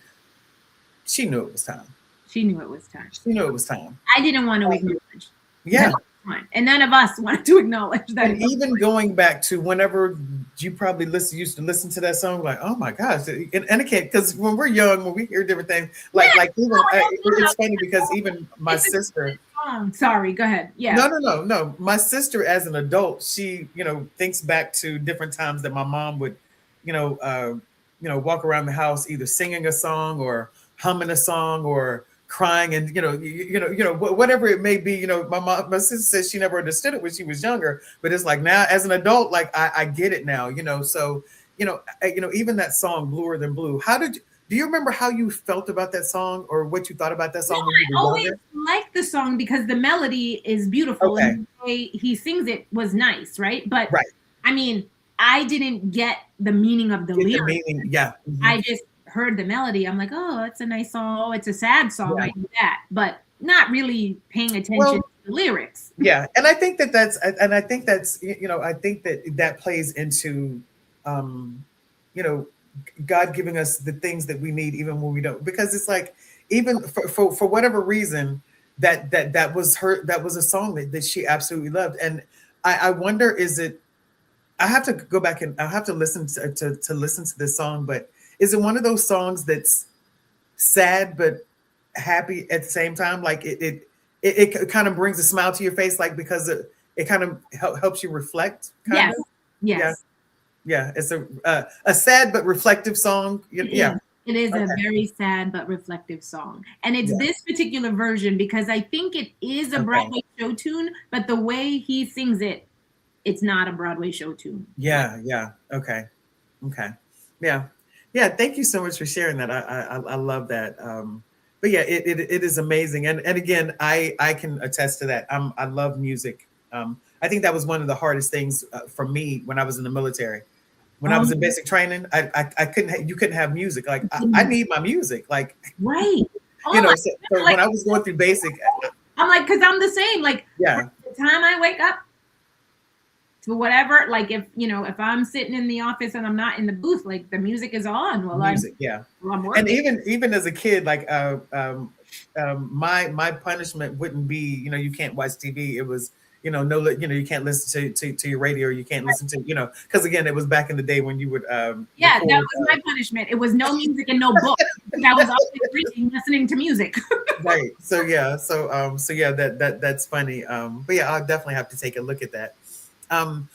she knew it was time. She knew it was time. She knew it was time. I didn't want to Uh, acknowledge that yeah. it was time, and none of us wanted to acknowledge that And it was. even going back to whenever you probably used to listen to that song, like, oh my gosh, and again, because when we're young, when we hear different things, Yeah, like even no, no, it's funny because even my it's a sister, song. Sorry, go ahead. Yeah. no, my sister as an adult, she thinks back to different times that my mom would, you know, uh, walk around the house either singing a song or humming a song or crying and whatever it may be. My sister says she never understood it when she was younger, but it's like now as an adult, like I get it now. So even that song "Bluer Than Blue." Do you remember how you felt about that song or what you thought about that No, song when you I were always younger? liked the song because the melody is beautiful Okay, and the way he sings it was nice, right? But right. I mean, I didn't get the meaning of the Get the lyrics. meaning. Yeah. Mhm. I just heard the melody. I'm like, oh, it's a nice song. Oh, it's a sad song. Yeah. I do that, but not really paying attention Well, to the lyrics. yeah, and I think and I think I think that that plays into, um, you know, God giving us the things that we need even when we don't, because it's like even for whatever reason that was a song that she absolutely loved, and I wonder is it I have to go back and I have to listen to listen to this song, but is it one of those songs that's sad but happy at the same time? Like it kind of brings a smile to your face, like because it kind of helps you reflect, kind Yes, of. Yeah, yes, yeah. It's a sad but reflective song. it Yeah. is. It is a Okay. very sad but reflective song. And it's Yeah. this particular version because I think it is a Okay. Broadway show tune, but the way he sings it, it's not a Broadway show tune. Like, Yeah. Yeah. Okay. Okay. Yeah. Yeah. Thank you so much for sharing that. I love that. But yeah, it is amazing. And again, I can attest to that. I love music. I think that was one of the hardest things for me when I was in the military. When I was in basic training, I couldn't you couldn't have music. Like I need my music. Like right. Oh my so God. Like, when I was going through basic, I'm like, because I'm the same. Like, from yeah, the time I wake up to whatever, like, if I'm sitting in the office and I'm not in the booth, like, the music is on while music, yeah. I'm And working. even as a kid, like my punishment wouldn't be you can't watch TV. It was you can't listen to your radio. You can't listen to because again it was back in the day when you would Yeah, that record. was my punishment. It was no music and no book. I was always reading, listening to music. Right. So yeah. So yeah. That's funny. But yeah, I'll definitely have to take a look at that.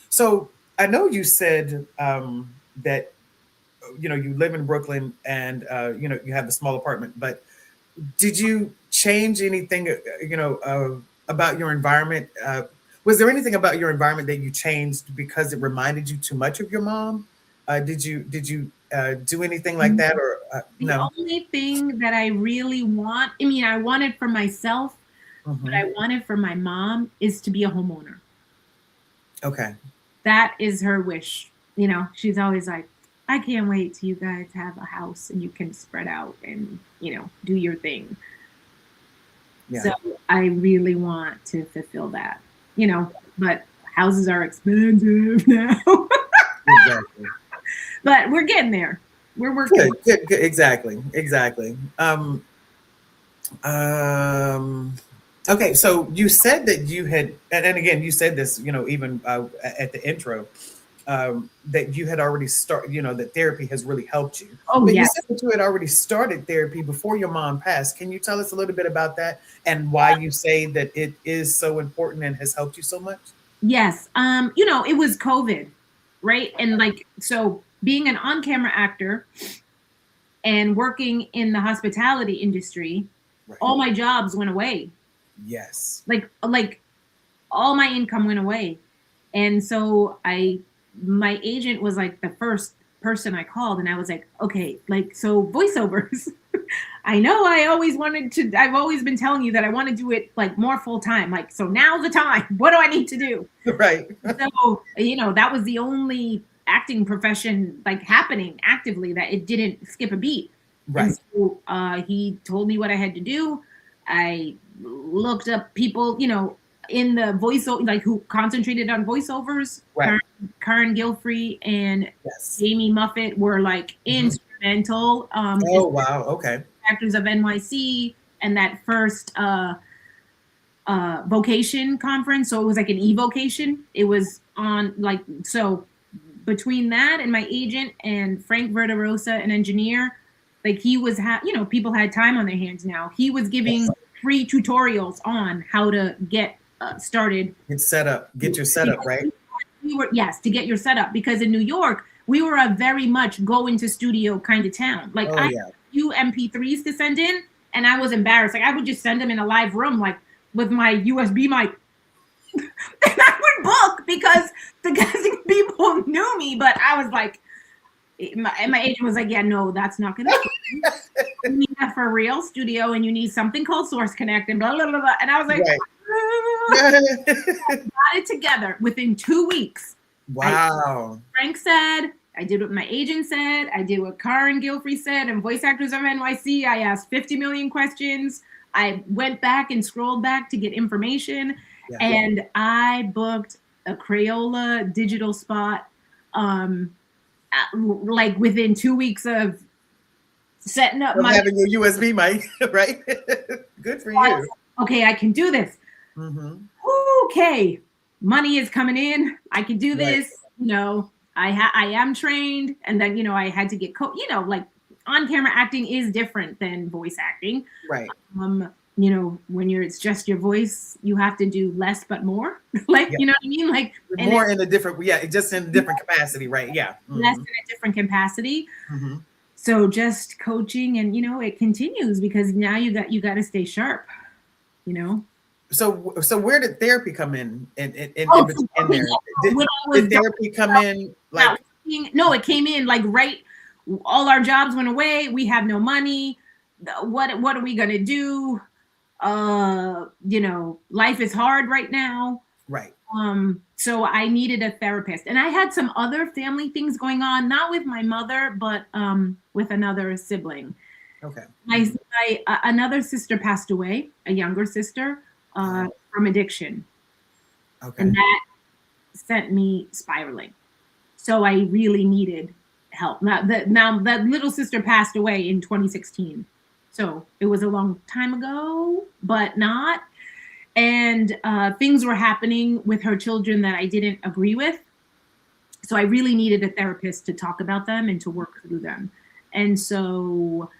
So I know you said that you live in Brooklyn and you have the small apartment, but did you change anything about your environment? Was there anything about your environment that you changed because it reminded you too much of your mom? Did you do anything like that or The no? only thing that I really want, I mean, I want it for myself, but Hmm. I want it for my mom is to be a homeowner. Okay. That is her wish she's always like, I can't wait till you guys have a house and you can spread out and, do your thing. Yeah. So I really want to fulfill that, but houses are expensive now. Exactly. But we're getting there. We're working. Good. Exactly. Exactly. Um, okay, so you said that you had, and again, you said this, even at the intro, that you had already started, that therapy has really helped you. Oh, But you yes. said that you had already started therapy before your mom passed. Can you tell us a little bit about that and why you say that it is so important and has helped you so much? Yes. It was COVID, right? And like, so being an on camera actor and working in the hospitality industry, Right. all my jobs went away. Yes. Like all my income went away. And so my agent was like the first person I called, and I was like, okay, like, so voiceovers. I know I've always been telling you that I want to do it like more full time. Like, so now's the time. What do I need to do? Right. So, that was the only acting profession like happening actively that it didn't skip a beat. Right. And so he told me what I had to do. I looked up people, in the voiceover, like who concentrated on voiceovers. Right. Karen Gilfrey and Yes. Jamie Muffett were like instrumental. Oh, wow. Okay. Actors of NYC and that first vocation conference. So it was like an evocation. It was on like, so between that and my agent and Frank Verderosa, an engineer, like he was, people had time on their hands now. He was giving free tutorials on how to get started. Get set up. Get your setup, right? Yes, to get your setup. Because in New York, we were a very much go into studio kind of town. Like I had a few MP3s to send in, and I was embarrassed. Like I would just send them in a live room, like with my USB mic. And I would book because the people knew me, but I was like, my agent was like, yeah, no, that's not going to happen. You need that for a real studio, and you need something called Source Connect and blah, blah, blah, blah. And I was like, got it together within 2 weeks. Wow. Frank said, I did what my agent said, I did what Karen Gilfrey said, and Voice Actors of NYC. I asked 50 million questions. I went back and scrolled back to get information, and I booked a Crayola digital spot like within 2 weeks of setting up having your USB mic, right? Good for you. Okay, I can do this. Okay, money is coming in. I can do this. I am trained, and then I had to get like on-camera acting is different than voice acting. Right. When it's just your voice, you have to do less but more. Like, you know what I mean? Like more in a different, just in a different capacity, right? Yeah. Less in a different capacity. So just coaching, and it continues because now you got to stay sharp. So where did therapy come in? In there, did therapy come in like? No, it came in like right. All our jobs went away. We have no money. What are we gonna do? Life is hard right now. Right. So I needed a therapist, and I had some other family things going on, not with my mother, but with another sibling. Okay. My another sister passed away, a younger sister, from addiction. Okay. And that sent me spiraling. So I really needed help. Now that little sister passed away in 2016. So it was a long time ago, but not. And things were happening with her children that I didn't agree with. So I really needed a therapist to talk about them and to work through them. And so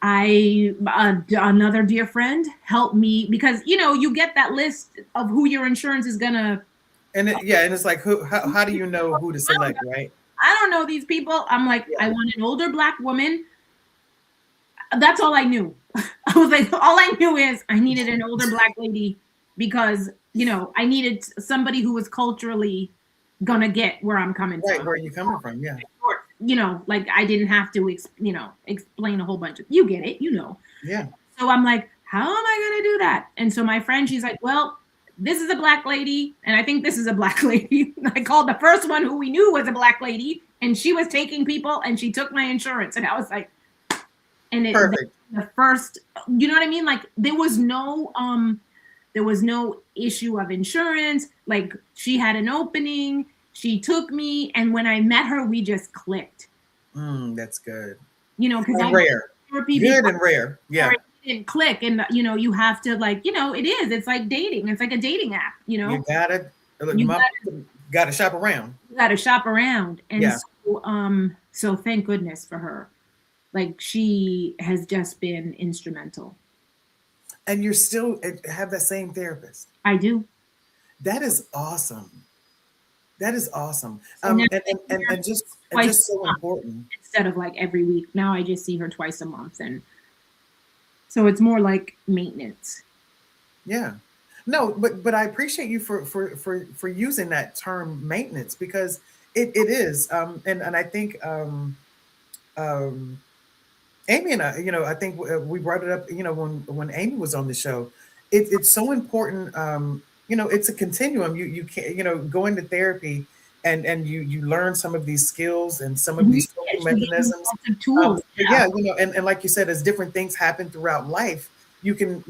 another dear friend helped me because, you get that list of who your insurance is gonna. And it's like, how do you know who to select, right? I don't know these people. I'm like, I want an older Black woman. That's all I knew. I was like, all I knew is I needed an older Black lady because, I needed somebody who was culturally gonna get where I'm coming from. Right, where are you coming from? Yeah. Like I didn't have to, explain a whole bunch of, you get it, Yeah. So I'm like, how am I gonna do that? And so my friend, she's like, well, this is a black lady, and I think this is a black lady. I called the first one who we knew was a black lady, and she was taking people, and she took my insurance, and I was like, and Perfect. the first, you know what I mean? Like there was no issue of insurance. Like she had an opening, she took me, and when I met her, we just clicked. That's good. You know, because And I rare. therapy Good and rare. Yeah. it didn't click, and you know, you have to like, you know, it is. It's like dating. It's like a dating app. You know, You gotta look, you gotta shop around. got to shop around, and Yeah. so thank goodness for her. Like she has just been instrumental. And you're still have that same therapist. I do. That is awesome. That is awesome. So now And twice just so a month important. instead of like every week. Now I just see her twice a month, and so it's more like maintenance. Yeah. No, but I appreciate you for using that term maintenance because it is. And I think um Amy and I, I think we brought it up, when Amy was on the show, it's so important. It's a continuum. You can't, going to therapy and you learn some of these skills and some of Mhm. these coping She gave me mechanisms. lots of tools. But yeah, and like you said, as different things happen throughout life, you can,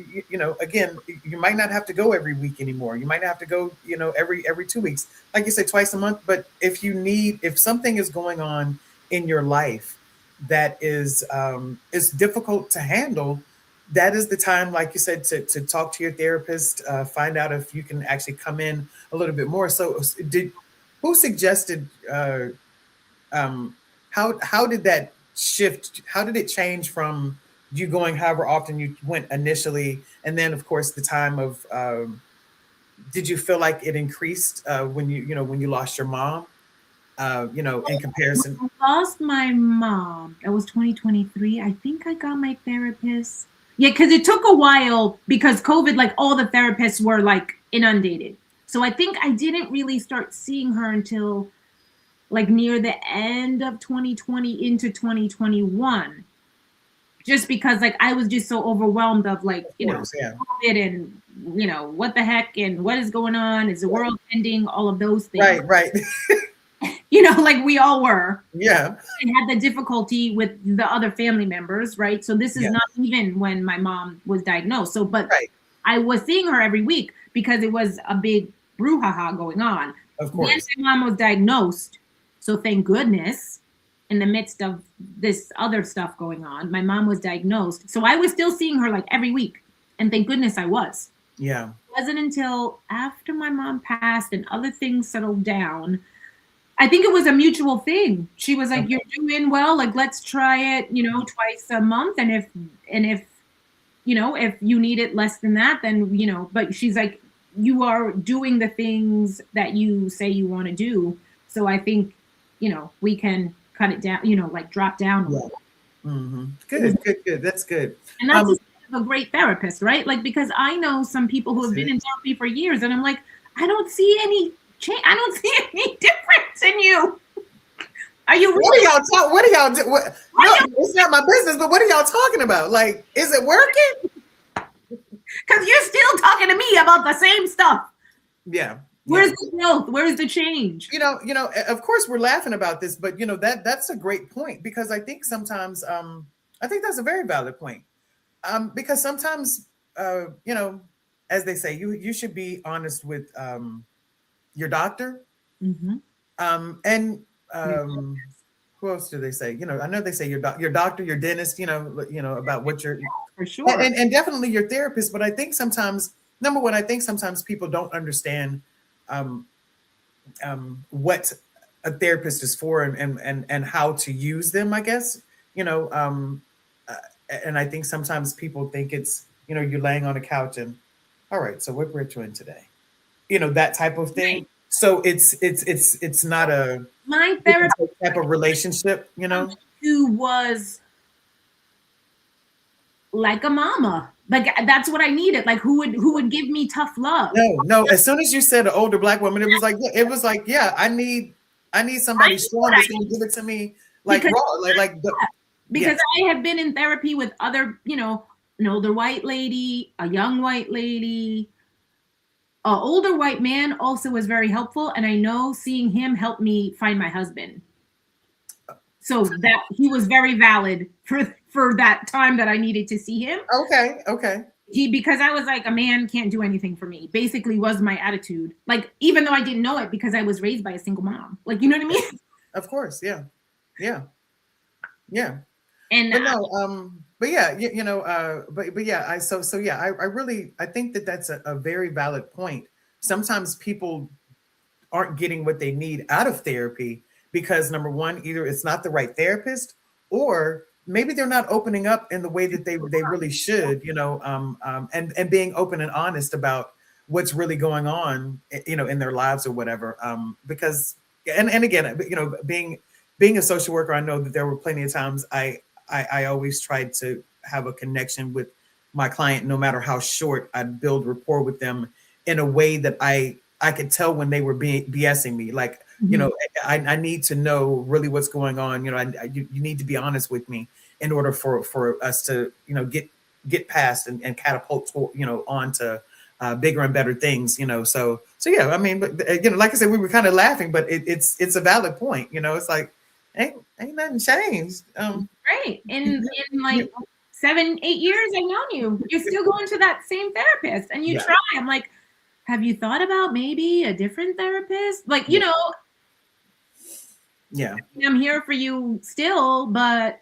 again, you might not have to go every week anymore. You might have to go, every 2 weeks, like you said, twice a month. But if something is going on in your life that is difficult to handle, that is the time, like you said, to talk to your therapist, find out if you can actually come in a little bit more. So, who suggested? Um, how did that shift? How did it change from you going however often you went initially, and then of course the time of? Did you feel like it increased when you lost your mom? In comparison. I lost my mom. That was 2023. I think I got my therapist. Yeah, because it took a while because COVID, like all the therapists were like inundated. So I think I didn't really start seeing her until like near the end of 2020 into 2021. Just because like I was just so overwhelmed of like, Of course, yeah. COVID and what the heck and what is going on? Is the world ending? All of those things. Right. Like we all were. Yeah. And had the difficulty with the other family members, right? So this is Yeah. not even when my mom was diagnosed. So, but Right. I was seeing her every week because it was a big brouhaha going on. Of course. Then my mom was diagnosed. So thank goodness, in the midst of this other stuff going on, my mom was diagnosed. So I was still seeing her like every week. And thank goodness I was. Yeah. It wasn't until after my mom passed and other things settled down. I think it was a mutual thing. She was like, "You're doing well. Like, let's try it, twice a month. And if if you need it less than that, then But she's like, you are doing the things that you say you want to do. So I think, we can cut it down. Like drop down a little." Mm-hmm. Good. That's good. And that's a great therapist, right? Like because I know some people who have been in therapy for years, and I'm like, I don't see any change. I don't see any difference in you. Are you really? What are y'all do? No, it's not my business, but what are y'all talking about? Like, is it working? Because you're still talking to me about the same stuff. Yeah. Where's the growth? Where's the change? Of course we're laughing about this, but that's a great point because I think sometimes I think that's a very valid point. Because sometimes as they say, you should be honest with your doctor. Mm-hmm. And who else do they say? I know they say your doctor, your dentist, about what you're for sure. And definitely your therapist. But I think sometimes, number one, I think sometimes people don't understand what a therapist is for and how to use them, I guess. And I think sometimes people think it's, you're laying on a couch and, all right, so what brought you in today? That type of thing. Right. So it's not my therapist type of relationship, who was like a mama. Like that's what I needed. Like who would give me tough love. No. As soon as you said an older Black woman, it was like, yeah, I need somebody strong that's gonna give it to me like raw, because I have been in therapy with other, an older white lady, a young white lady, older white man also was very helpful, and I know seeing him helped me find my husband. So that he was very valid for that time that I needed to see him. Okay, okay. Because I was like, a man can't do anything for me, basically was my attitude. Like, even though I didn't know it because I was raised by a single mom. Like, you know what I mean? Of course, yeah. Yeah. Yeah. And But no, but yeah, but yeah, I really, I think that that's a very valid point. Sometimes people aren't getting what they need out of therapy because number one, either it's not the right therapist, or maybe they're not opening up in the way that they really should, and being open and honest about what's really going on, in their lives or whatever. Because and again, being a social worker, I know that there were plenty of times I always tried to have a connection with my client, no matter how short. I'd build rapport with them in a way that I could tell when they were BSing me. Like, I need to know really what's going on. You need to be honest with me in order for us to, get past and catapult, on to bigger and better things, So yeah, I mean, but like I said, we were kind of laughing, but it's a valid point. It's like, ain't nothing changed. Right. In like 7, 8 years I've known you, you're still going to that same therapist, and you try. I'm like, have you thought about maybe a different therapist? Like, Yeah. I'm here for you still, but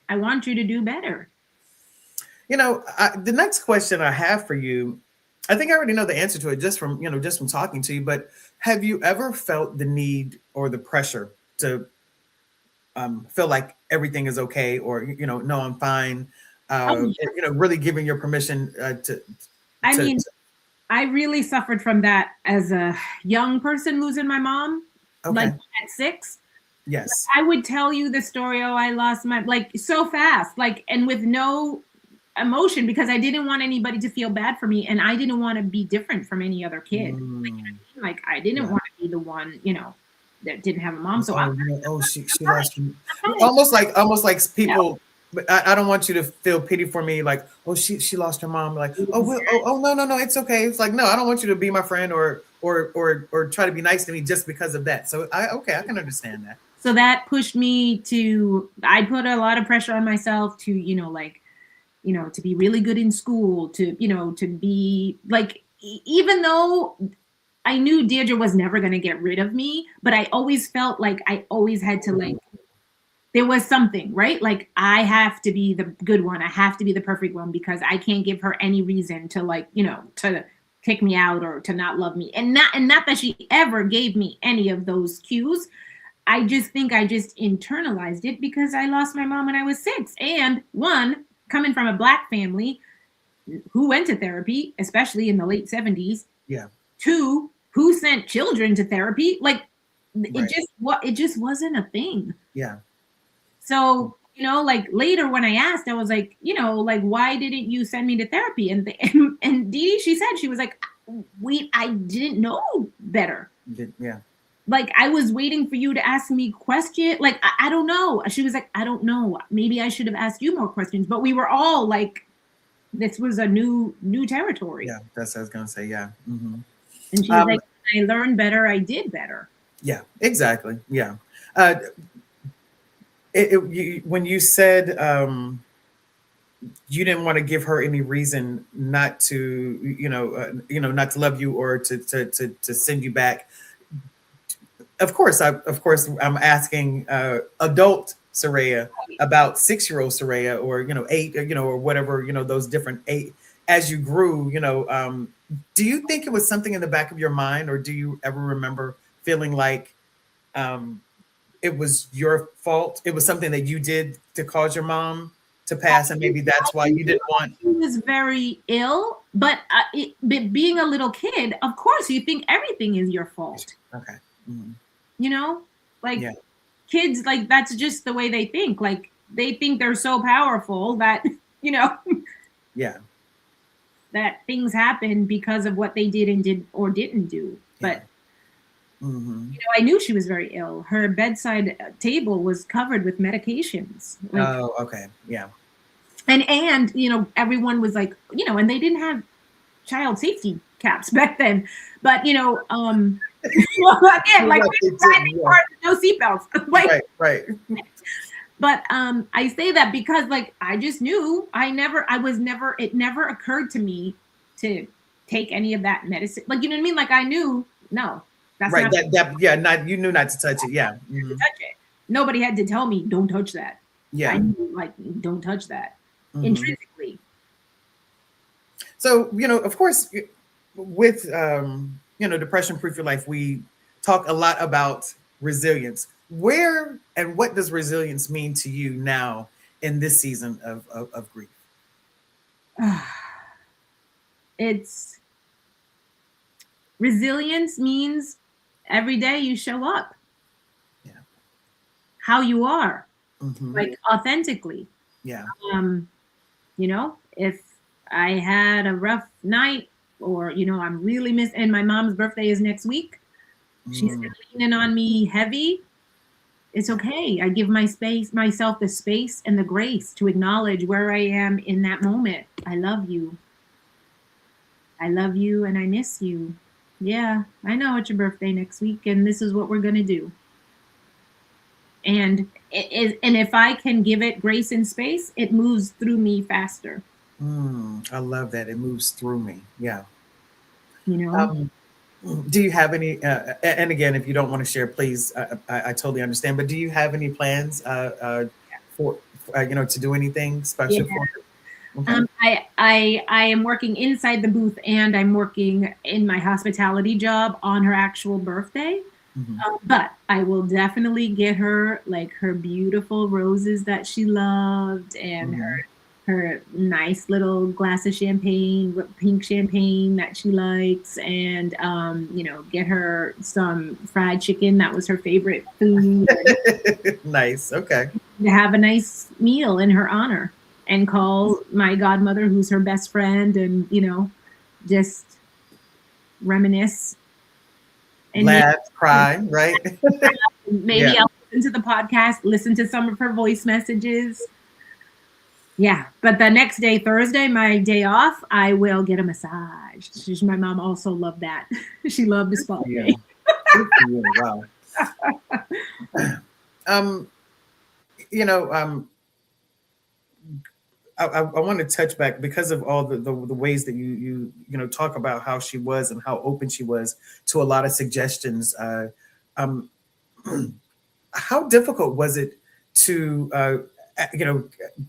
I want you to do better. The next question I have for you, I think I already know the answer to it just from talking to you, but have you ever felt the need or the pressure to feel like everything is okay, or, no, I'm fine, really giving your permission I mean, I really suffered from that as a young person, losing my mom, like at 6. Yes. Like, I would tell you the story, oh, I lost my, like, so fast, like, and with no emotion, because I didn't want anybody to feel bad for me, and I didn't want to be different from any other kid. Like, I didn't want to be the one, that didn't have a mom. So she lost me. Almost like people. I don't want you to feel pity for me, like, oh, she lost her mom. Like, oh, no, it's okay. It's like, no, I don't want you to be my friend or try to be nice to me just because of that. So I can understand that. So that pushed me I put a lot of pressure on myself to, to be really good in school, to be like, even though I knew Deirdre was never going to get rid of me, but I always felt like I always had to, like, there was something, right? Like, I have to be the good one. I have to be the perfect one, because I can't give her any reason to, like, to kick me out or to not love me. And not that she ever gave me any of those cues. I just think I just internalized it because I lost my mom when I was 6. And one, coming from a Black family who went to therapy, especially in the late 70s. Yeah. 2, who sent children to therapy. Like, it just wasn't a thing. Yeah. So, like, later when I asked, I was like, like, why didn't you send me to therapy? And Dee Dee, she said, she was like, I didn't know better. Yeah. Like, I was waiting for you to ask me questions. Like, I don't know. She was like, I don't know. Maybe I should have asked you more questions. But we were all like, this was a new territory. Yeah, that's what I was going to say. Yeah. Mm-hmm. And she's like, I learned better. I did better. Yeah, exactly. Yeah. When you said you didn't want to give her any reason not to, not to love you or to send you back. Of course, I'm asking adult Soraya about 6-year-old Soraya, or 8, or whatever, those different 8 as you grew. Do you think it was something in the back of your mind, or do you ever remember feeling like it was your fault? It was something that you did to cause your mom to pass, and maybe that's why you didn't want. She was very ill, but being a little kid, of course, you think everything is your fault. Okay. Mm-hmm. Kids, like, that's just the way they think. Like, they think they're so powerful that, yeah, that things happen because of what they did and didn't do. But I knew she was very ill. Her bedside table was covered with medications. Like, oh, okay, yeah. And everyone was like, and they didn't have. child safety caps back then. But well, again, like we were riding cars with no seatbelts. Like, right. but I say that because like I just knew it never occurred to me to take any of that medicine. Like, you know what I mean? Like I knew, no, that's Right. not Yeah, not, you knew not to touch it. Yeah. to touch it. Nobody had to tell me, don't touch that. I Yeah. knew, like, don't touch that intrinsically. So, of course, with, Depression Proof Your Life, we talk a lot about resilience. Where and what does resilience mean to you now in this season of grief? It's resilience means every day you show up. Yeah. How you are, Mm-hmm. like authentically. Yeah. If I had a rough night or, I'm really and my mom's birthday is next week. She's been leaning on me heavy. It's okay. I give myself the space and the grace to acknowledge where I am in that moment. I love you. I love you and I miss you. Yeah, I know it's your birthday next week and this is what we're going to do. And if I can give it grace and space, it moves through me faster. I love that. It moves through me. Yeah. You know? Do you have any, and again, if you don't want to share, please, I totally understand, but do you have any plans for, to do anything special Yeah. for it? Okay. I am working inside the booth and I'm working in my hospitality job on her actual birthday. But I will definitely get her like her beautiful roses that she loved and her nice little glass of champagne, pink champagne that she likes, and get her some fried chicken that was her favorite food. Nice. Okay. To have a nice meal in her honor and call my godmother, who's her best friend, and just reminisce and Laugh, cry, right? maybe I'll listen to the podcast, listen to some of her voice messages. Yeah, but the next day, Thursday, my day off, I will get a massage. My mom also loved that. She loved the spa day. Wow. I want to touch back because of all the ways that you talk about how she was and how open she was to a lot of suggestions. How difficult was it to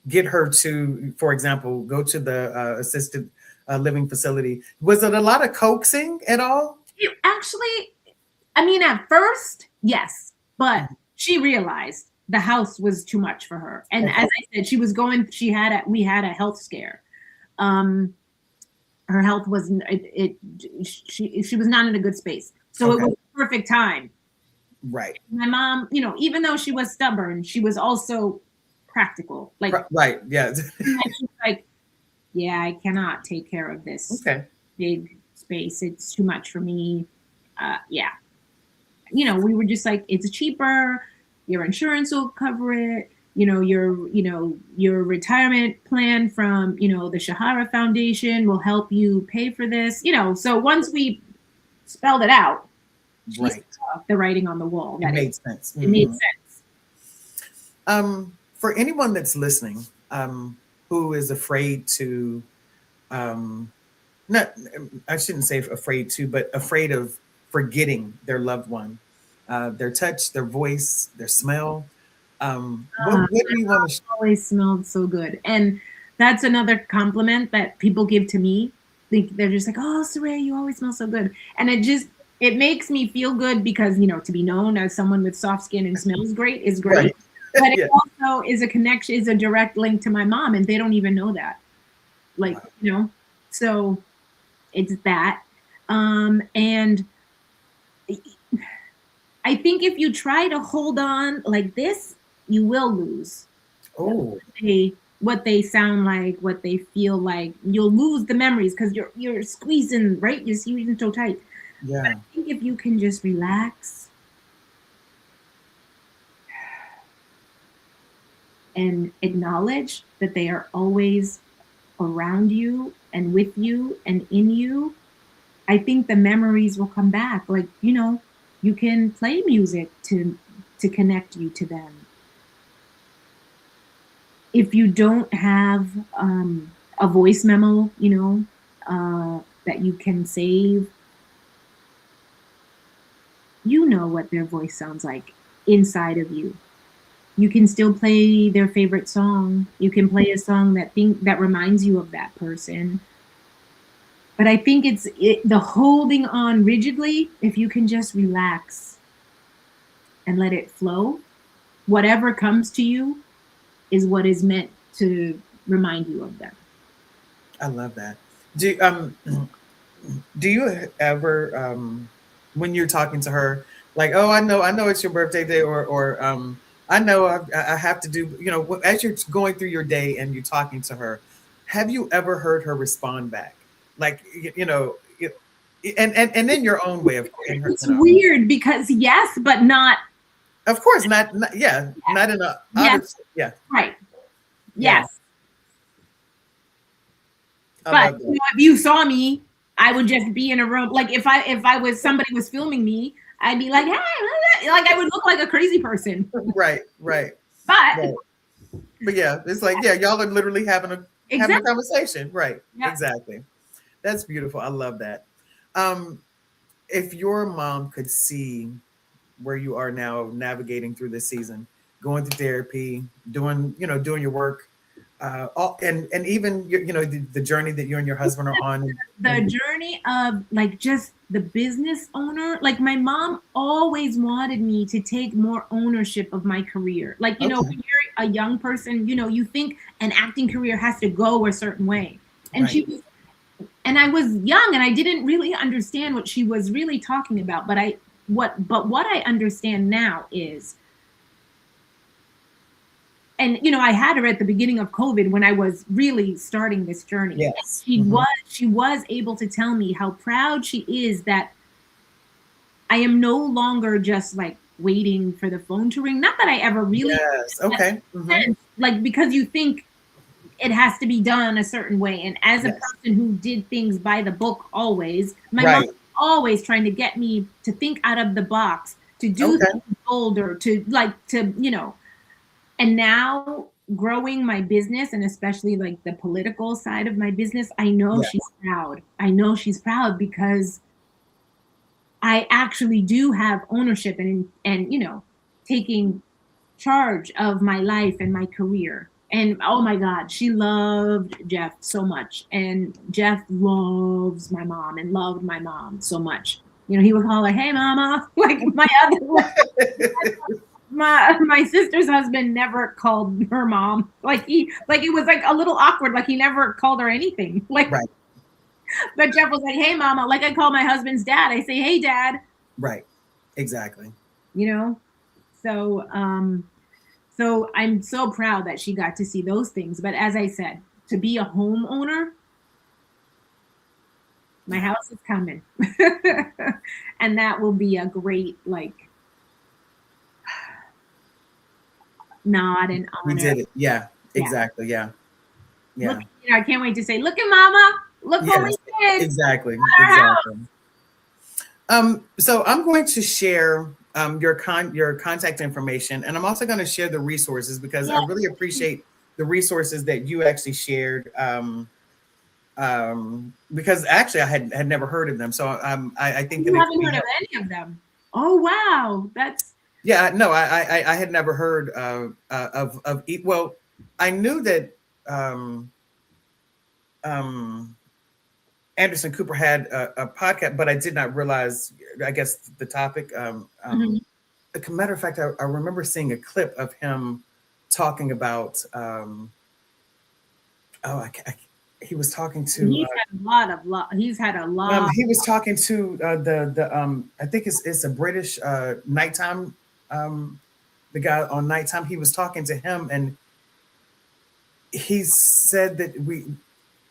get her to, for example, go to the assisted living facility? Was it a lot of coaxing at all? Actually, I mean, at first, yes, but she realized the house was too much for her. And as I said, we had a health scare. Her health wasn't, she was not in a good space. So it was the perfect time. Right. My mom, even though she was stubborn, she was also practical. Like, right. Yeah. She's like, yeah, I cannot take care of this big space. It's too much for me. Yeah. We were just like, it's cheaper. Your insurance will cover it. Your retirement plan from, the Shahara Foundation will help you pay for this. So once we spelled it out, she saw the writing on the wall. It made sense. It made sense. For anyone that's listening, who is afraid to, not, I shouldn't say afraid to, but afraid of forgetting their loved one, their touch, their voice, their smell. What do you want to? Always smelled so good, and that's another compliment that people give to me. They're just like, "Oh, Saray, you always smell so good," and it makes me feel good because to be known as someone with soft skin and smells great is great. Right. But it also is a direct link to my mom, and they don't even know that. Like, so it's that, and I think if you try to hold on like this, you will lose. Oh. What they sound like, what they feel like. You'll lose the memories because you're squeezing, right? You're squeezing so tight. Yeah. But I think if you can just relax and acknowledge that they are always around you and with you and in you, I think the memories will come back. Like, you can play music to connect you to them. If you don't have a voice memo, that you can save, you know what their voice sounds like inside of you. You can still play their favorite song. You can play a song that reminds you of that person. But I think the holding on rigidly. If you can just relax and let it flow, whatever comes to you is what is meant to remind you of them. I love that. Do do you ever when you're talking to her, like, oh, I know it's your birthday day, or I know I have to do, as you're going through your day and you're talking to her, have you ever heard her respond back, like, and in your own way, of course, in her, It's weird because yes, but not. of course, not, yeah, not in a Yes, yeah, right. yeah, Yes. I But love that. if you saw me, I would just be in a room. Like if I was somebody was filming me, I'd be like, hey, like I would look like a crazy person. Right, right, But right. But yeah, it's like, yeah, y'all are literally having a exactly. conversation. Right. Yeah. Exactly. That's beautiful. I love that. Um, if your mom could see where you are now navigating through this season, going through therapy, doing your work, and even the journey that you and your husband are on, The and journey of like just the business owner, like my mom always wanted me to take more ownership of my career. Like, okay, when you're a young person, you think an acting career has to go a certain way. And right, she was and I was young and I didn't really understand what she was really talking about. But what I understand now is, and I had her at the beginning of COVID when I was really starting this journey. And yes, she was able to tell me how proud she is that I am no longer just like waiting for the phone to ring. Not that I ever really yes, that okay, sense, like because you think it has to be done a certain way. And as a yes, person who did things by the book always, my mom right, was always trying to get me to think out of the box, to do okay, things bolder, and now growing my business and especially like the political side of my business, I know yeah, she's proud. I know she's proud because I actually do have ownership and taking charge of my life and my career. And oh my God, she loved Jeff so much. And Jeff loves my mom and loved my mom so much. He would call her, "Hey, mama." Like my sister's husband never called her mom. Like it was like a little awkward. Like he never called her anything. Like, right, but Jeff was like, "Hey, mama." Like I call my husband's dad. I say, "Hey, dad." right, exactly. You know. So I'm so proud that she got to see those things. But as I said, to be a homeowner, my Yeah, house is coming. And that will be a great like nod and we honor. did it. Yeah, Yeah. exactly. Yeah, Look, yeah. I can't wait to say, "Look at mama. Look what we Yes, did exactly, at our house." exactly. So I'm going to share your contact information, and I'm also going to share the resources because I Yeah. really appreciate the resources that you actually shared. Because actually I had never heard of them, so I think that You it could haven't be heard of helpful. any of them. Oh wow. That's Yeah, no, I had never heard well, I knew that um, um, Anderson Cooper had a podcast, but I did not realize, I guess, the topic. Mhm. As a matter of fact, I remember seeing a clip of him talking about. Oh, he was talking to. He's had a lot. He was talking to the. I think it's a British nighttime. Um, the guy on nighttime. He was talking to him, and he said that we.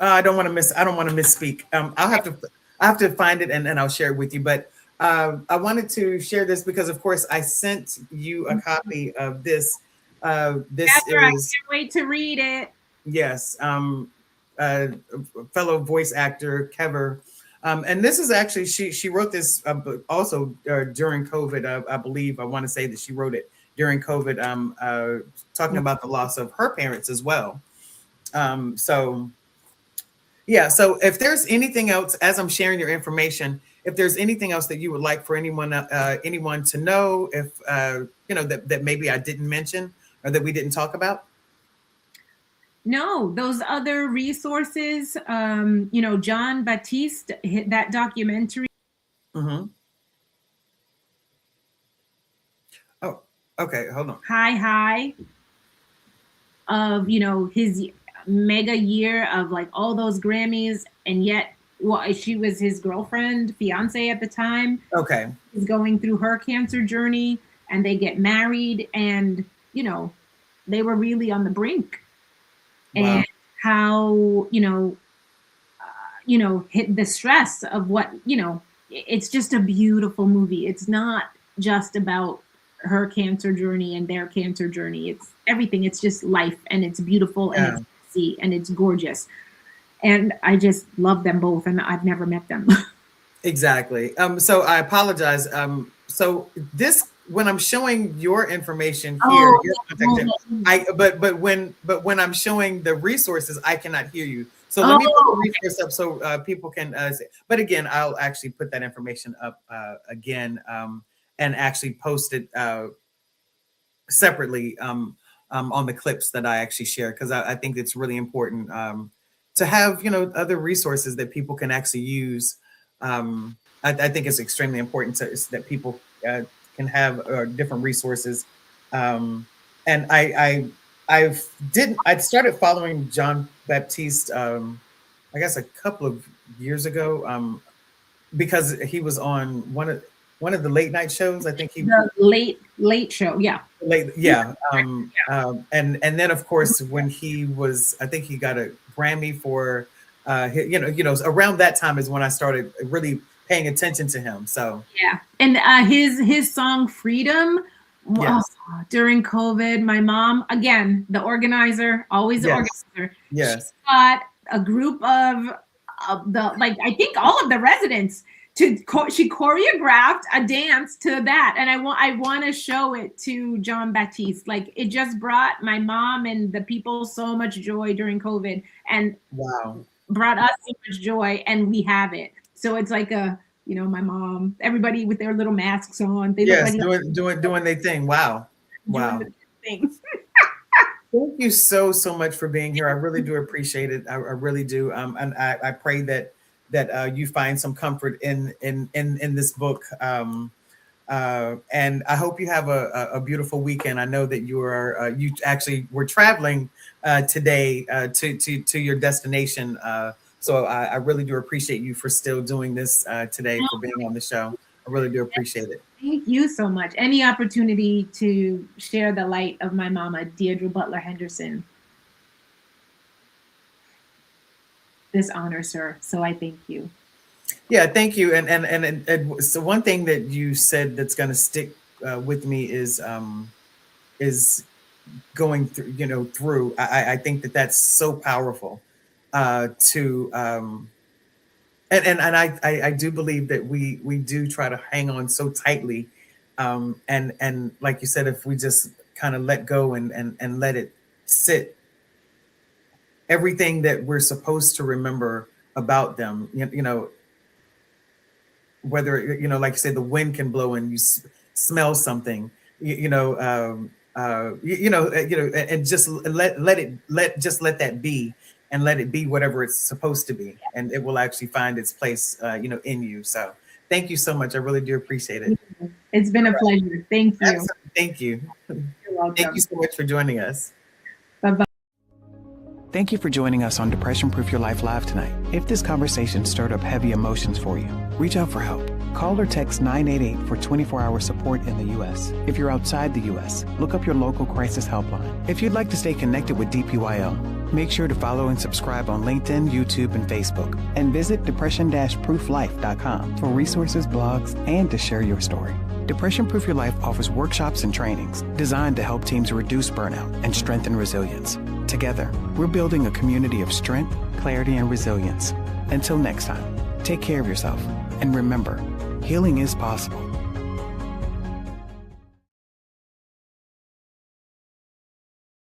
I don't want to miss. I don't want to misspeak. I'll have to. I have to find it and I'll share it with you. But I wanted to share this because, of course, I sent you a copy of this. This Heather, I is can't wait to read it. yes. fellow voice actor, Kever. And this is actually, she wrote this also during COVID. I believe, I want to say that she wrote it during COVID, talking about the loss of her parents as well. So yeah, so if there's anything else, as I'm sharing your information, if there's anything else that you would like for anyone to know, if that maybe I didn't mention or that we didn't talk about. No, those other resources, John Baptiste, that documentary. Mm-hmm. Oh, okay, hold on. High of, his mega year of like all those Grammys, and yet, well, she was his girlfriend, fiance at the time. Okay. Is going through her cancer journey, and they get married, and, they were really on the brink. Wow. And how, hit the stress of what, it's just a beautiful movie. It's not just about her cancer journey and their cancer journey. It's everything. It's just life, and it's beautiful, and it's messy, and it's gorgeous. And I just love them both, and I've never met them. Exactly. So I apologize. So this, when I'm showing your information here, but when I'm showing the resources, I cannot hear you. So let me put the resource up so people can see. But again, I'll actually put that information up again and actually post it separately on the clips that I actually share, because I think it's really important to have other resources that people can actually use. I think it's extremely important that people can have different resources. And I started following John Baptiste, I guess a couple of years ago, because he was on one of the late night shows. I think the late show. Yeah. Yeah. And then of course, when he was, I think he got a Grammy for, around that time is when I started really paying attention to him. So yeah, and his song "Freedom" during COVID. My mom, again, the organizer, always the organizer. Yes, she got a group of I think all of the residents she choreographed a dance to that, and I want to show it to John Baptiste. Like, it just brought my mom and the people so much joy during COVID, and brought us so much joy, and we have it. So it's like my mom, everybody with their little masks on. They look like doing their thing. Wow. Thank you so much for being here. I really do appreciate it. I really do. And I pray that you find some comfort in this book. And I hope you have a beautiful weekend. I know that you actually were traveling today to your destination. So I really do appreciate you for still doing this today, for being on the show. I really do appreciate it. Thank you so much. Any opportunity to share the light of my mama, Deirdre Butler Henderson. This honor, sir. So I thank you. Yeah, thank you. And so one thing that you said that's going to stick with me is going through. I think that's so powerful. I do believe that we do try to hang on so tightly, and like you said, if we just kind of let go and let it sit, everything that we're supposed to remember about them, whether like you said, the wind can blow and you smell something, and just let that be. And let it be whatever it's supposed to be, and it will actually find its place, in you. So, thank you so much. I really do appreciate it. It's been a pleasure. Thank you. Absolutely. Thank you. You're welcome. Thank you so much for joining us. Bye-bye. Thank you for joining us on Depression Proof Your Life Live tonight. If this conversation stirred up heavy emotions for you, reach out for help. Call or text 988 for 24-hour support in the U.S. If you're outside the U.S., look up your local crisis helpline. If you'd like to stay connected with DPYL, make sure to follow and subscribe on LinkedIn, YouTube, and Facebook. And visit depression-prooflife.com for resources, blogs, and to share your story. Depression Proof Your Life offers workshops and trainings designed to help teams reduce burnout and strengthen resilience. Together, we're building a community of strength, clarity, and resilience. Until next time, take care of yourself. And remember, healing is possible.